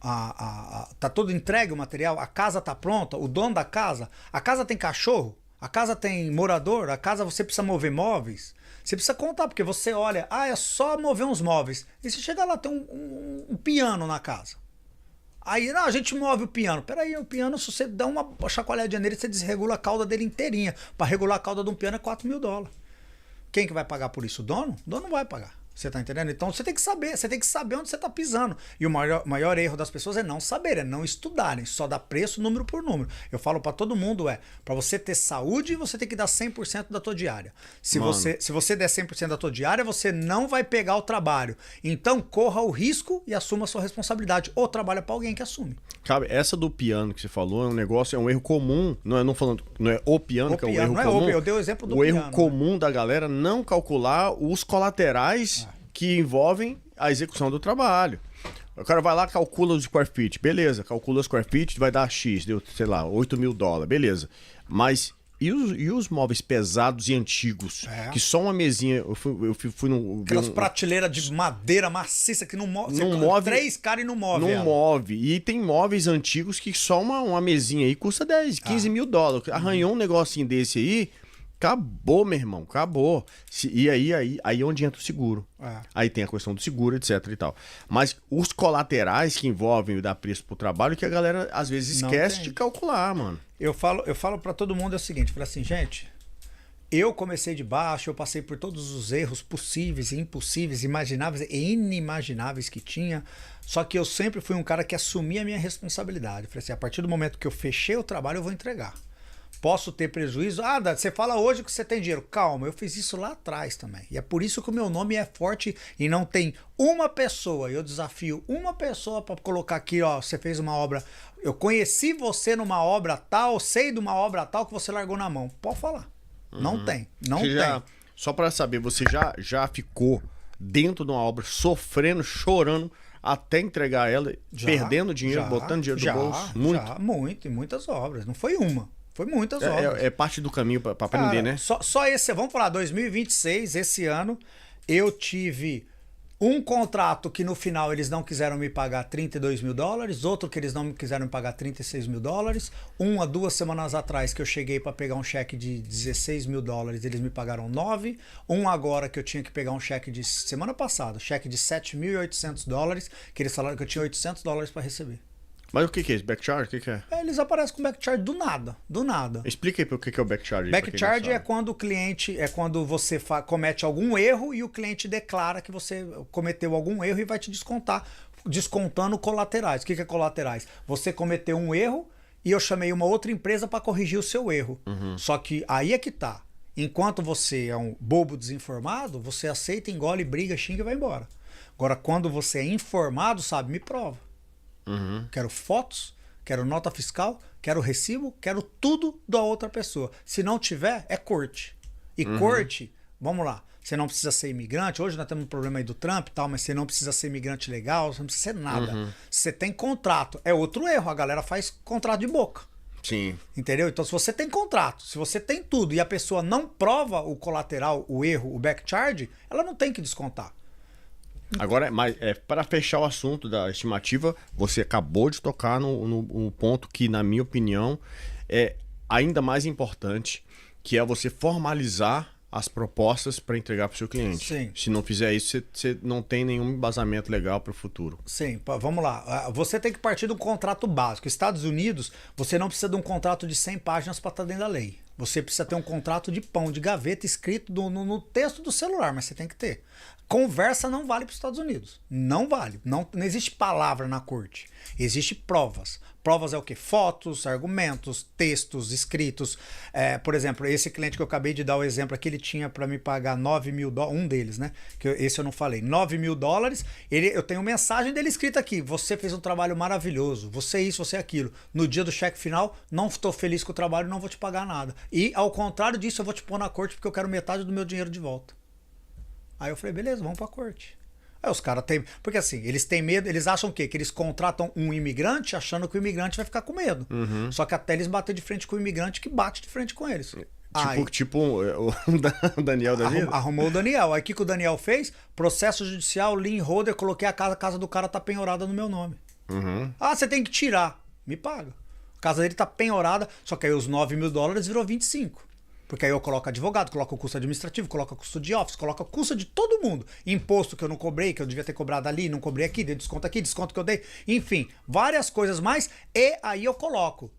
Tá todo entregue o material? A casa tá pronta? O dono da casa? A casa tem cachorro? A casa tem morador? A casa você precisa mover móveis? Você precisa contar, porque você olha, é só mover uns móveis. E você chega lá, tem um piano na casa. Aí, não, a gente move o piano. Peraí, o piano, se você dá uma chacoalhadinha nele, você desregula a cauda dele inteirinha. Para regular a cauda de um piano é $4 mil. Quem que vai pagar por isso? O dono? O dono não vai pagar. Você tá entendendo? Então você tem que saber onde você tá pisando. E o maior erro das pessoas é não saber, é não estudarem, só dar preço número por número. Eu falo para todo mundo, para você ter saúde, você tem que dar 100% da tua diária. Se você der 100% da tua diária, você não vai pegar o trabalho. Então corra o risco e assuma a sua responsabilidade. Ou trabalha para alguém que assume. Cabe, essa do piano que você falou é um negócio, é um erro comum. Não é o piano que é um erro comum. Eu dei o exemplo do piano. O erro comum né? da galera não calcular os colaterais que envolvem a execução do trabalho. O cara vai lá, calcula os square feet, beleza, calcula os square feet, vai dar X, deu, sei lá, $8.000, beleza. Mas e os móveis pesados e antigos? Que só uma mesinha, eu fui num... Aquelas prateleiras de madeira maciça que não move. Não move. 3 caras e não move. Não move. E tem móveis antigos que só uma mesinha aí custa 10, 15 mil dólares. Arranhou um negocinho desse aí, acabou, meu irmão, acabou. E aí onde entra o seguro. Aí tem a questão do seguro, etc e tal. Mas os colaterais que envolvem o dar preço pro trabalho, que a galera às vezes esquece de calcular, mano. Eu falo para todo mundo o seguinte, eu falo assim, gente, eu comecei de baixo, eu passei por todos os erros possíveis e impossíveis, imagináveis e inimagináveis que tinha, só que eu sempre fui um cara que assumia a minha responsabilidade. Eu falei assim, a partir do momento que eu fechei o trabalho, eu vou entregar. Posso ter prejuízo? Você fala hoje que você tem dinheiro. Calma, eu fiz isso lá atrás também. E é por isso que o meu nome é forte e não tem uma pessoa. Eu desafio uma pessoa para colocar aqui, você fez uma obra. Eu conheci você numa obra tal, sei de uma obra tal que você largou na mão. Pode falar. Não tem. Só para saber, você já ficou dentro de uma obra sofrendo, chorando, até entregar ela, perdendo dinheiro, botando dinheiro no bolso? Muito, em muitas obras. Não foi uma. Foi muitas obras. É parte do caminho para aprender, né? Só esse, vamos falar, 2026, esse ano, eu tive um contrato que no final eles não quiseram me pagar $32.000, outro que eles não quiseram me pagar $36.000, 2 semanas atrás que eu cheguei para pegar um cheque de $16.000, eles me pagaram 9, agora que eu tinha que pegar um cheque de semana passada, cheque de $7.800, que eles falaram que eu tinha $800 para receber. Mas o que é isso? Backcharge? O que é? Eles aparecem com backcharge do nada. Explica aí o que é o backcharge. Backcharge é quando o cliente, você comete algum erro e o cliente declara que você cometeu algum erro e vai te descontando colaterais. O que é colaterais? Você cometeu um erro e eu chamei uma outra empresa para corrigir o seu erro. Só que aí é que tá. Enquanto você é um bobo desinformado, você aceita, engole, briga, xinga e vai embora. Agora, quando você é informado, me prova. Quero fotos, quero nota fiscal, quero recibo, quero tudo da outra pessoa. Se não tiver, é corte. E corte, vamos lá, você não precisa ser imigrante. Hoje nós temos um problema aí do Trump e tal, mas você não precisa ser imigrante legal, você não precisa ser nada. Você tem contrato. É outro erro, a galera faz contrato de boca. Sim. Entendeu? Então, se você tem contrato, se você tem tudo e a pessoa não prova o colateral, o erro, o backcharge, ela não tem que descontar. Agora, para fechar o assunto da estimativa, você acabou de tocar no ponto que, na minha opinião, é ainda mais importante, que é você formalizar as propostas para entregar para o seu cliente. Sim. Se não fizer isso, você não tem nenhum embasamento legal para o futuro. Sim, vamos lá. Você tem que partir de um contrato básico. Estados Unidos, você não precisa de um contrato de 100 páginas para estar dentro da lei. Você precisa ter um contrato de pão, de gaveta, escrito no texto do celular, mas você tem que ter. Conversa não vale para os Estados Unidos. Não vale. Não existe palavra na corte. Existe provas. Provas é o quê? Fotos, argumentos, textos, escritos. Por exemplo, esse cliente que eu acabei de dar o exemplo aqui, ele tinha para me pagar $9.000, um deles, né? Esse eu não falei. $9.000. Eu tenho mensagem dele escrita aqui. Você fez um trabalho maravilhoso. Você isso, você aquilo. No dia do cheque final, não estou feliz com o trabalho, não vou te pagar nada. E ao contrário disso, eu vou te pôr na corte porque eu quero metade do meu dinheiro de volta. Aí eu falei, beleza, vamos pra corte. Aí os caras têm... Porque assim, eles têm medo, eles acham o quê? Que eles contratam um imigrante achando que o imigrante vai ficar com medo. Só que até eles bater de frente com o imigrante que bate de frente com eles. Tipo o Daniel da vida? Arrumou o Daniel. Aí o que o Daniel fez? Processo judicial, lien holder, coloquei a casa do cara tá penhorada no meu nome. Você tem que tirar. Me paga. A casa dele tá penhorada, só que aí os $9.000 virou 25. Porque aí eu coloco advogado, coloco o custo administrativo, coloco o custo de office, coloco o custo de todo mundo. Imposto que eu não cobrei, que eu devia ter cobrado ali, não cobrei aqui, dei desconto aqui, desconto que eu dei. Enfim, várias coisas mais. E aí eu coloco.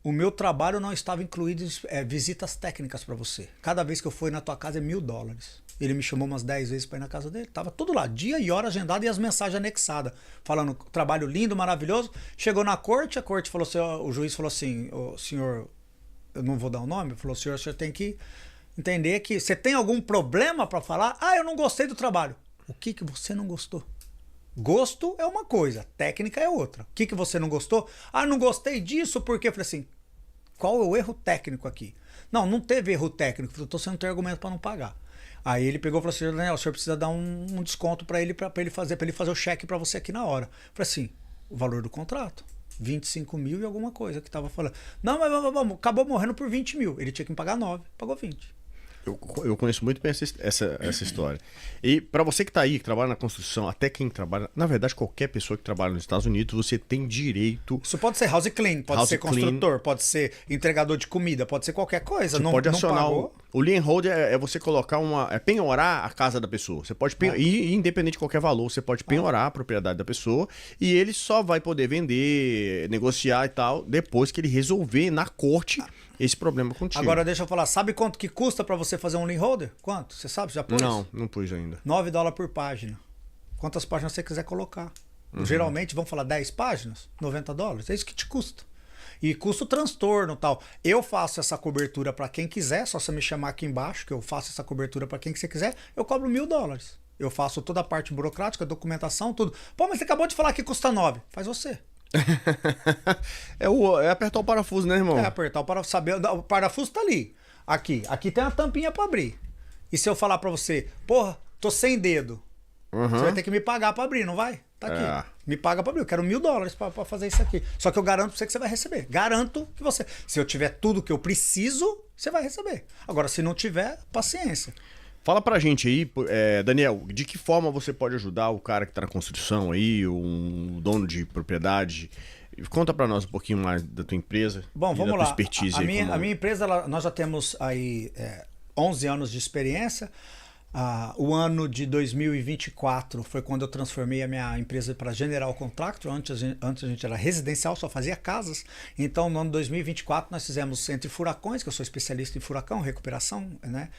O meu trabalho não estava incluído visitas técnicas para você. Cada vez que eu for na tua casa é $1.000. Ele me chamou umas 10 vezes para ir na casa dele. Tava tudo lá, dia e hora agendado e as mensagens anexadas. Falando, trabalho lindo, maravilhoso. Chegou na corte, a corte falou assim, o juiz falou assim, o senhor, eu não vou dar o nome, falou, senhor, você tem que entender que você tem algum problema para falar? Ah, eu não gostei do trabalho. O que você não gostou? Gosto é uma coisa, técnica é outra. O que você não gostou? Ah, não gostei disso porque... Eu falei assim, qual é o erro técnico aqui? Não teve erro técnico. Eu falei, você não tem argumento para não pagar. Aí ele pegou e falou assim, Daniel, o senhor precisa dar um desconto para ele fazer o cheque para você aqui na hora. Eu falei assim, o valor do contrato, 25 mil e alguma coisa que tava falando. Não, mas vamos, acabou morrendo por 20 mil. Ele tinha que me pagar 9, pagou 20. Eu conheço muito bem essa história. E para você que está aí, que trabalha na construção, até quem trabalha... Na verdade, qualquer pessoa que trabalha nos Estados Unidos, você tem direito... Isso pode ser house clean, pode ser construtor, pode ser entregador de comida, pode ser qualquer coisa. Você pode acionar o lien hold é você colocar penhorar a casa da pessoa. Você pode e independente de qualquer valor, você pode penhorar a propriedade da pessoa e ele só vai poder vender, negociar e tal, depois que ele resolver na corte esse problema contigo. Agora deixa eu falar, sabe quanto que custa para você fazer um lien holder? Quanto? Você sabe? Já pôs? Não pus ainda. $9 por página. Quantas páginas você quiser colocar. Geralmente, vamos falar 10 páginas, $90. É isso que te custa. E custa o transtorno e tal. Eu faço essa cobertura para quem quiser, só você me chamar aqui embaixo, que eu faço essa cobertura para quem que você quiser, eu cobro $1.000. Eu faço toda a parte burocrática, documentação, tudo. Pô, mas você acabou de falar que custa 9. Faz você. É apertar o parafuso, né, irmão? É apertar o parafuso. Saber, o parafuso tá ali. Aqui tem uma tampinha para abrir. E se eu falar para você, porra, tô sem dedo. Você vai ter que me pagar para abrir, não vai? Tá aqui. Me paga para abrir. Eu quero $1.000 para fazer isso aqui. Só que eu garanto pra você que você vai receber. Garanto que você... Se eu tiver tudo que eu preciso, você vai receber. Agora, se não tiver, paciência. Fala pra gente aí, Daniel, de que forma você pode ajudar o cara que tá na construção aí, um dono de propriedade? Conta pra nós um pouquinho mais da tua empresa. Bom, vamos lá. Expertise a minha empresa, nós já temos aí 11 anos de experiência. O ano de 2024 foi quando eu transformei a minha empresa para General Contractor. Antes a gente era residencial, só fazia casas. Então, no ano de 2024, nós fizemos entre furacões, que eu sou especialista em furacão, recuperação, né?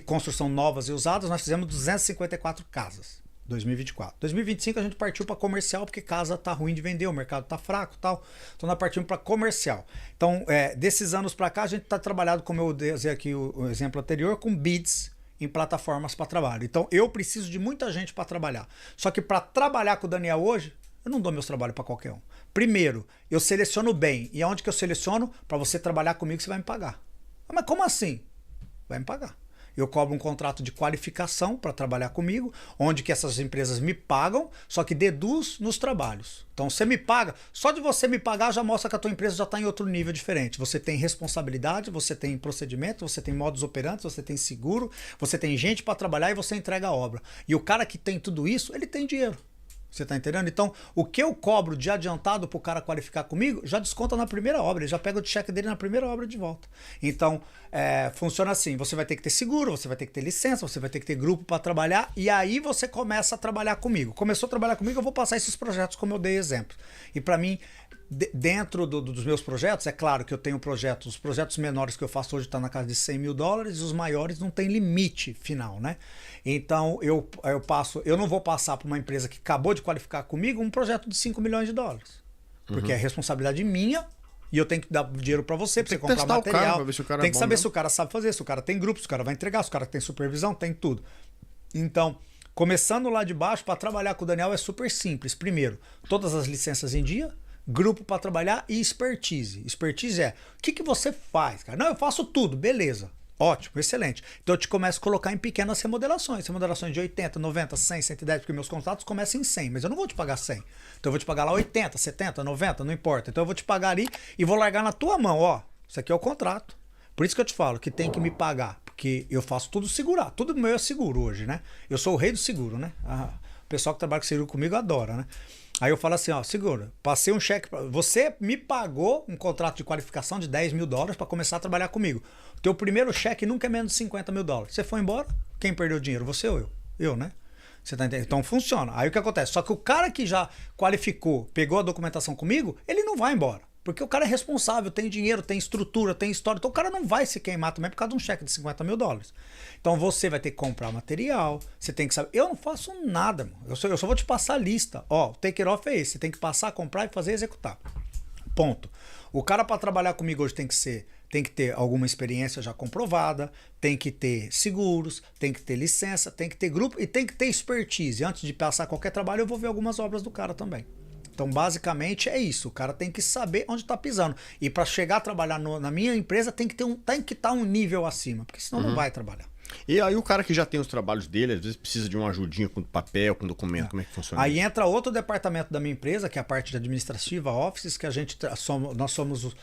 Construção novas e usadas. Nós fizemos 254 casas. 2024. 2025 a gente partiu para comercial, porque casa tá ruim de vender, o mercado tá fraco e tal. Então nós partimos para comercial. Então, desses anos para cá, a gente tá trabalhando, como eu dei aqui o exemplo anterior, com bids em plataformas para trabalho. Então, eu preciso de muita gente para trabalhar. Só que para trabalhar com o Daniel hoje, eu não dou meus trabalhos para qualquer um. Primeiro, eu seleciono bem. E aonde que eu seleciono? Para você trabalhar comigo, você vai me pagar. Mas como assim? Vai me pagar. Eu cobro um contrato de qualificação para trabalhar comigo, onde que essas empresas me pagam, só que deduz nos trabalhos. Então você me paga, só de você me pagar já mostra que a tua empresa já está em outro nível diferente. Você tem responsabilidade, você tem procedimento, você tem modus operandi, você tem seguro, você tem gente para trabalhar e você entrega a obra. E o cara que tem tudo isso, ele tem dinheiro. Você tá entendendo? Então, o que eu cobro de adiantado pro cara qualificar comigo, já desconta na primeira obra. Ele já pega o cheque dele na primeira obra de volta. Então, funciona assim. Você vai ter que ter seguro, você vai ter que ter licença, você vai ter que ter grupo para trabalhar. E aí você começa a trabalhar comigo. Começou a trabalhar comigo, eu vou passar esses projetos como eu dei exemplo. E para mim, dentro dos meus projetos, é claro que eu tenho projetos. Os projetos menores que eu faço hoje estão na casa de $100 mil. E os maiores não tem limite final, né? Então, eu não vou passar para uma empresa que acabou de qualificar comigo um projeto de $5 milhões. Porque é responsabilidade minha e eu tenho que dar dinheiro para você comprar material. Tem que saber se o cara sabe fazer, se o cara tem grupo, se o cara vai entregar, se o cara tem supervisão, tem tudo. Então, começando lá de baixo, para trabalhar com o Daniel é super simples. Primeiro, todas as licenças em dia, grupo para trabalhar e expertise. Expertise é, o que você faz, cara? Não, eu faço tudo, beleza. Ótimo, excelente. Então eu te começo a colocar em pequenas remodelações de 80, 90, 100, 110, porque meus contratos começam em 100, mas eu não vou te pagar 100. Então eu vou te pagar lá 80, 70, 90, não importa. Então eu vou te pagar ali e vou largar na tua mão, ó, isso aqui é o contrato. Por isso que eu te falo que tem que me pagar, porque eu faço tudo segurar, tudo meu é seguro hoje, né? Eu sou o rei do seguro, né? O pessoal que trabalha com seguro comigo adora, né? Aí eu falo assim, ó, segura, passei um cheque, você me pagou um contrato de qualificação de $10 mil para começar a trabalhar comigo. O teu primeiro cheque nunca é menos de $50 mil. Você foi embora, quem perdeu o dinheiro? Você ou eu? Eu, né? Você tá entendendo? Então funciona. Aí o que acontece? Só que o cara que já qualificou, pegou a documentação comigo, ele não vai embora. Porque o cara é responsável, tem dinheiro, tem estrutura, tem história. Então o cara não vai se queimar também por causa de um cheque de $50 mil. Então você vai ter que comprar material, você tem que saber. Eu não faço nada, mano. Eu só vou te passar a lista. Ó, o take it off é esse. Você tem que passar, comprar e fazer executar. Ponto. O cara para trabalhar comigo hoje tem que ter alguma experiência já comprovada, tem que ter seguros, tem que ter licença, tem que ter grupo e tem que ter expertise. Antes de passar qualquer trabalho, eu vou ver algumas obras do cara também. Então, basicamente, é isso. O cara tem que saber onde está pisando. E para chegar a trabalhar na minha empresa, tem que estar um nível acima, porque senão não vai trabalhar. E aí o cara que já tem os trabalhos dele, às vezes precisa de uma ajudinha com papel, com documento, como é que funciona? Aí entra outro departamento da minha empresa, que é a parte de administrativa, offices, que nós somos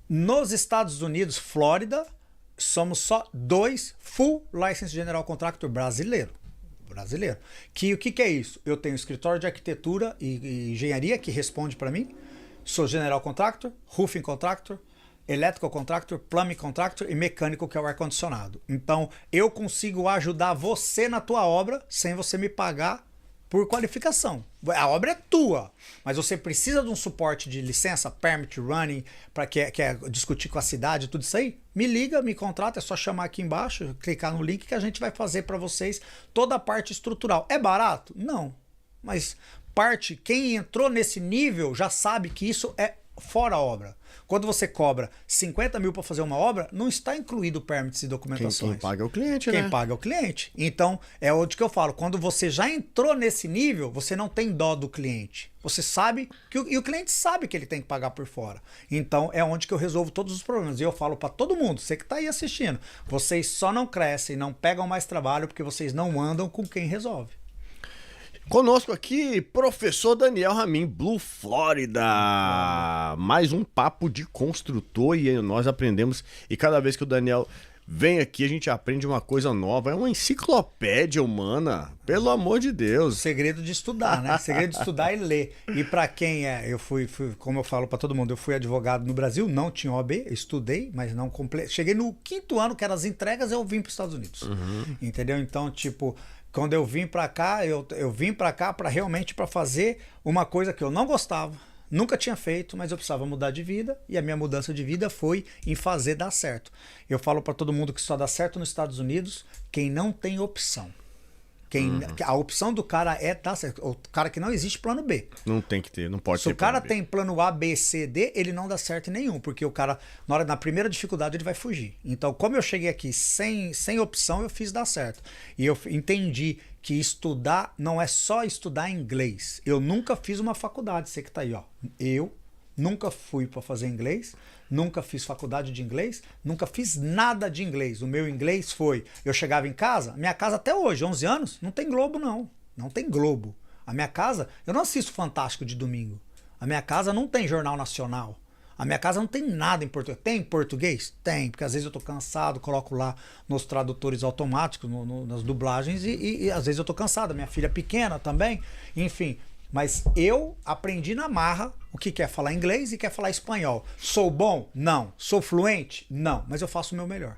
nos Estados Unidos, Flórida, somos só 2 full license general contractor brasileiro. Que o que é isso? Eu tenho escritório de arquitetura e engenharia que responde para mim. Sou general contractor, roofing contractor, electrical contractor, plumbing contractor e mecânico, que é o ar-condicionado. Então, eu consigo ajudar você na tua obra sem você me pagar por qualificação. A obra é tua, mas você precisa de um suporte de licença, permit, running, para que é discutir com a cidade, tudo isso aí. Me liga, me contrata, é só chamar aqui embaixo, clicar no link que a gente vai fazer para vocês toda a parte estrutural. É barato? Não. Mas quem entrou nesse nível já sabe que isso é fora a obra. Quando você cobra 50 mil para fazer uma obra, não está incluído permits e documentações. Quem paga é o cliente, né? Quem paga é o cliente. Então, é onde que eu falo. Quando você já entrou nesse nível, você não tem dó do cliente. Você sabe, e o cliente sabe que ele tem que pagar por fora. Então, é onde que eu resolvo todos os problemas. E eu falo para todo mundo, você que está aí assistindo, vocês só não crescem, não pegam mais trabalho porque vocês não andam com quem resolve. Conosco aqui, professor Daniel Ramin, Blue Florida. Mais um papo de construtor e nós aprendemos. E cada vez que o Daniel vem aqui, a gente aprende uma coisa nova. É uma enciclopédia humana, pelo amor de Deus. Segredo de estudar, né? Segredo de estudar e ler. E para quem eu fui, como eu falo para todo mundo, eu fui advogado no Brasil, não tinha OAB, estudei, mas não completei. Cheguei no 5º ano, que eram as entregas, eu vim para os Estados Unidos. Entendeu? Então, tipo, quando eu vim para cá, eu vim para cá para realmente para fazer uma coisa que eu não gostava, nunca tinha feito, mas eu precisava mudar de vida e a minha mudança de vida foi em fazer dar certo. Eu falo para todo mundo que só dá certo nos Estados Unidos quem não tem opção. A opção do cara é dar certo. O cara que não existe plano B. Não tem que ter, não pode ter. Se o cara tem plano A, B, C, D, ele não dá certo em nenhum, porque o cara, na primeira dificuldade, ele vai fugir. Então, como eu cheguei aqui sem opção, eu fiz dar certo. E eu entendi que estudar não é só estudar inglês. Eu nunca fiz uma faculdade, você que tá aí, ó. Eu nunca fui para fazer inglês, nunca fiz faculdade de inglês, nunca fiz nada de inglês. O meu inglês foi, eu chegava em casa, minha casa até hoje, 11 anos, não tem Globo não, não tem Globo. A minha casa, eu não assisto Fantástico de domingo. A minha casa não tem Jornal Nacional. A minha casa não tem nada em português. Tem português? Tem, porque às vezes eu tô cansado, coloco lá nos tradutores automáticos, nas dublagens e às vezes eu tô cansado. Minha filha é pequena também, enfim. Mas eu aprendi na marra o que quer falar inglês e quer falar espanhol. Sou bom? Não. Sou fluente? Não. Mas eu faço o meu melhor.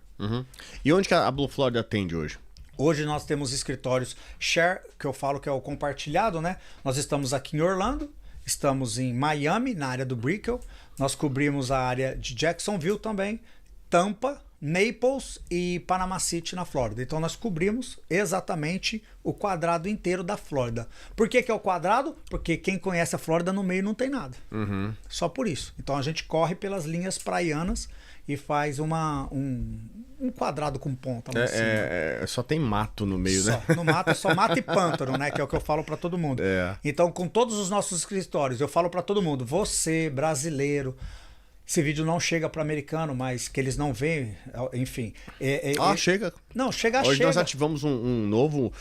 E onde que a Blue Florida atende hoje? Hoje nós temos escritórios share, que eu falo que é o compartilhado, né? Nós estamos aqui em Orlando, estamos em Miami, na área do Brickell. Nós cobrimos a área de Jacksonville também, Tampa, Naples e Panama City na Flórida. Então nós cobrimos exatamente o quadrado inteiro da Flórida. Por que é o quadrado? Porque quem conhece a Flórida no meio não tem nada. Só por isso. Então a gente corre pelas linhas praianas e faz um quadrado com ponta. Só tem mato no meio, né? No mato é só mato e pântano, né? Que é o que eu falo para todo mundo. Então com todos os nossos escritórios, eu falo para todo mundo, você brasileiro, esse vídeo não chega para americano, mas que eles não veem, enfim. Chega. Não, chega. Hoje nós ativamos um novo...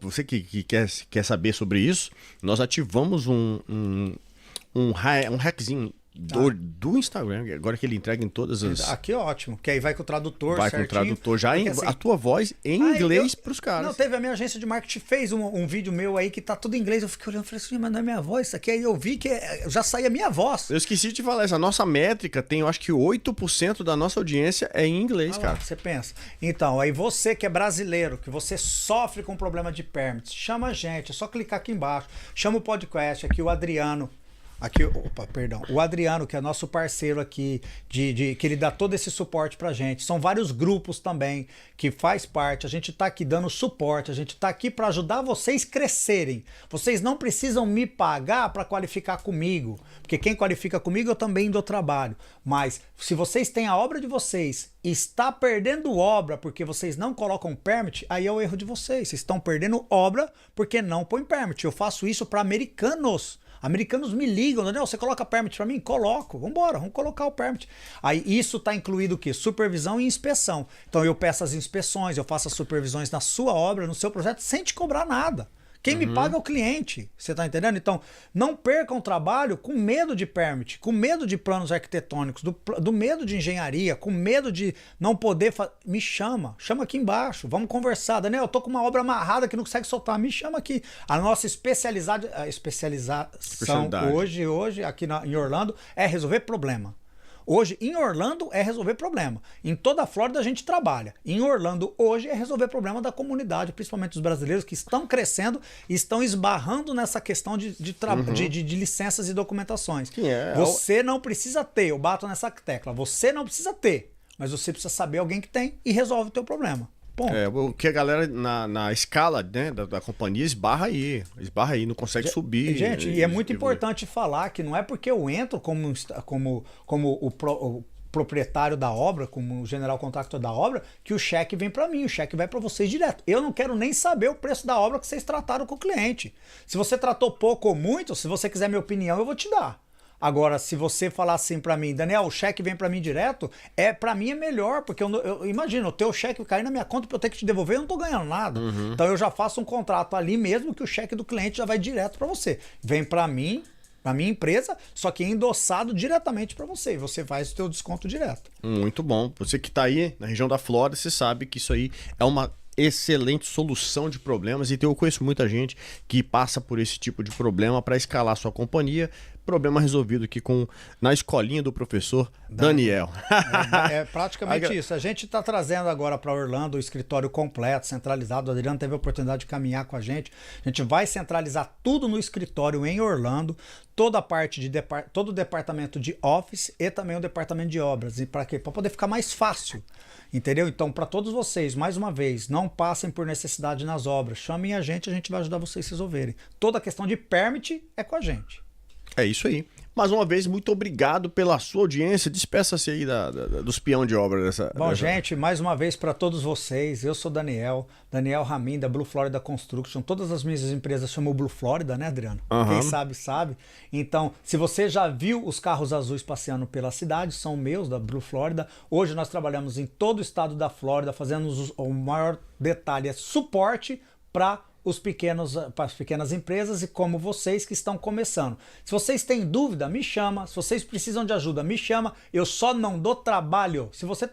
você que quer saber sobre isso, nós ativamos um hackzinho do Instagram, agora que ele entrega em todas as... Aqui ótimo, que aí vai com o tradutor vai certinho. Com o tradutor já assim, a tua voz em inglês pros caras. Não, teve a minha agência de marketing, fez um vídeo meu aí que tá tudo em inglês, eu fiquei olhando e falei assim, mas não é minha voz isso aqui, aí eu vi que já saía a minha voz. Eu esqueci de te falar, essa nossa métrica tem, eu acho que 8% da nossa audiência é em inglês, cara. Você pensa. Então, aí você que é brasileiro, que você sofre com problema de permits, chama a gente, é só clicar aqui embaixo, chama o podcast aqui, o Adriano Aqui, opa, perdão. O Adriano, que é nosso parceiro aqui, que ele dá todo esse suporte pra gente. São vários grupos também que faz parte. A gente tá aqui dando suporte, a gente tá aqui para ajudar vocês crescerem. Vocês não precisam me pagar para qualificar comigo, porque quem qualifica comigo eu também dou trabalho. Mas se vocês têm a obra de vocês e está perdendo obra porque vocês não colocam permit, aí é o erro de vocês. Vocês estão perdendo obra porque não põem permit. Eu faço isso para americanos. Americanos me ligam, Daniel, você coloca permit para mim? Coloco, vambora, vamos colocar o permit. Aí isso está incluído o quê? Supervisão e inspeção. Então eu peço as inspeções, eu faço as supervisões na sua obra, no seu projeto, sem te cobrar nada. Quem me paga é o cliente, você tá entendendo? Então, não percam trabalho com medo de permit, com medo de planos arquitetônicos, do medo de engenharia, com medo de não poder... Me chama aqui embaixo, vamos conversar. Daniel, eu tô com uma obra amarrada que não consegue soltar, me chama aqui. A nossa especialização hoje aqui em Orlando é resolver problema. Hoje, em Orlando, é resolver problema. Em toda a Flórida, a gente trabalha. Em Orlando, hoje, é resolver problema da comunidade, principalmente dos brasileiros que estão crescendo e estão esbarrando nessa questão de licenças e documentações. Você não precisa ter, eu bato nessa tecla, você não precisa ter, mas você precisa saber alguém que tem e resolve o teu problema. O que a galera na escala, né, da companhia esbarra aí, não consegue subir. Gente, e é muito importante falar que não é porque eu entro como o proprietário da obra, como o general contractor da obra, que o cheque vem para mim, o cheque vai para vocês direto. Eu não quero nem saber o preço da obra que vocês trataram com o cliente. Se você tratou pouco ou muito, se você quiser minha opinião, eu vou te dar. Agora, se você falar assim pra mim, Daniel, o cheque vem pra mim direto, pra mim é melhor, porque eu imagino, o teu cheque cair na minha conta pra eu ter que te devolver, eu não tô ganhando nada. Então eu já faço um contrato ali mesmo que o cheque do cliente já vai direto pra você. Vem pra mim, pra minha empresa, só que endossado diretamente pra você. E você faz o teu desconto direto. Muito bom. Você que tá aí na região da Flórida, você sabe que isso aí é uma excelente solução de problemas, e eu conheço muita gente que passa por esse tipo de problema para escalar sua companhia. Problema resolvido aqui na escolinha do professor Daniel. É praticamente isso. A gente está trazendo agora para Orlando o escritório completo, centralizado. O Adriano teve a oportunidade de caminhar com a gente. A gente vai centralizar tudo no escritório em Orlando, toda a parte todo o departamento de office e também o departamento de obras. E para quê? Para poder ficar mais fácil. Entendeu? Então, para todos vocês, mais uma vez, não passem por necessidade nas obras. Chamem a gente vai ajudar vocês a resolverem. Toda a questão de permit é com a gente. É isso aí. Mais uma vez, muito obrigado pela sua audiência. Despeça-se aí dos peão de obra dessa. Gente, mais uma vez para todos vocês, eu sou Daniel Ramin, da Blue Florida Construction. Todas as minhas empresas chamam Blue Florida, né, Adriano? Quem sabe, sabe. Então, se você já viu os carros azuis passeando pela cidade, são meus, da Blue Florida. Hoje nós trabalhamos em todo o estado da Flórida, fazendo o maior detalhe, é suporte para as pequenas empresas e como vocês que estão começando. Se vocês têm dúvida, me chama. Se vocês precisam de ajuda, me chama. Eu só não dou trabalho. Se você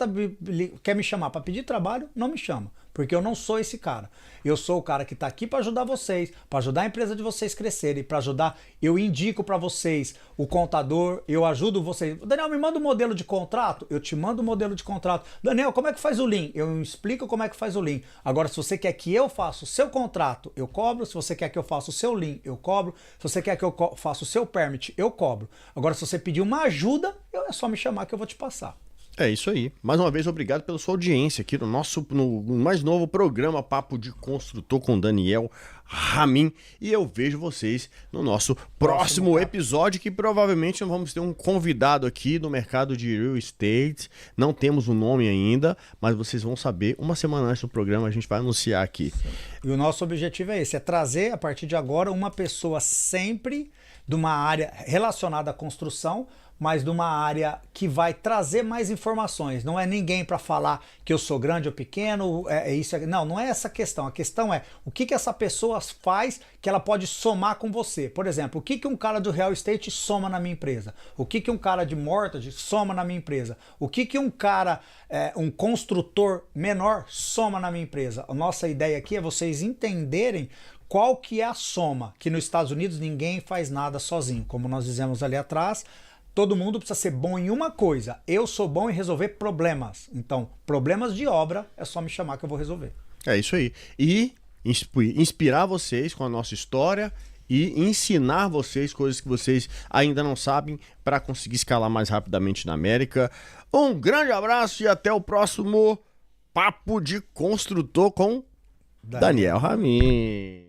quer me chamar para pedir trabalho, não me chama. Porque eu não sou esse cara. Eu sou o cara que está aqui para ajudar vocês, para ajudar a empresa de vocês crescerem, para ajudar, eu indico para vocês o contador, eu ajudo vocês. Daniel, me manda um modelo de contrato? Eu te mando um modelo de contrato. Daniel, como é que faz o lean? Eu explico como é que faz o lean. Agora, se você quer que eu faça o seu contrato, eu cobro. Se você quer que eu faça o seu lean, eu cobro. Se você quer que eu faça o seu permit, eu cobro. Agora, se você pedir uma ajuda, é só me chamar que eu vou te passar. É isso aí. Mais uma vez, obrigado pela sua audiência aqui no mais novo programa Papo de Construtor com Daniel Ramin. E eu vejo vocês no nosso próximo episódio, que provavelmente nós vamos ter um convidado aqui do mercado de real estate. Não temos um nome ainda, mas vocês vão saber uma semana antes do programa, a gente vai anunciar aqui. E o nosso objetivo é esse, é trazer a partir de agora uma pessoa sempre de uma área relacionada à construção, mas de uma área que vai trazer mais informações. Não é ninguém para falar que eu sou grande ou pequeno, não é essa a questão. A questão é o que essa pessoa faz que ela pode somar com você. Por exemplo, o que um cara do real estate soma na minha empresa? O que um cara de mortgage soma na minha empresa? O que um cara, um construtor menor soma na minha empresa? A nossa ideia aqui é vocês entenderem qual que é a soma, que nos Estados Unidos ninguém faz nada sozinho. Como nós dizemos ali atrás, todo mundo precisa ser bom em uma coisa. Eu sou bom em resolver problemas. Então, problemas de obra, é só me chamar que eu vou resolver. É isso aí. E inspirar vocês com a nossa história e ensinar vocês coisas que vocês ainda não sabem para conseguir escalar mais rapidamente na América. Um grande abraço e até o próximo Papo de Construtor com Daniel Ramin.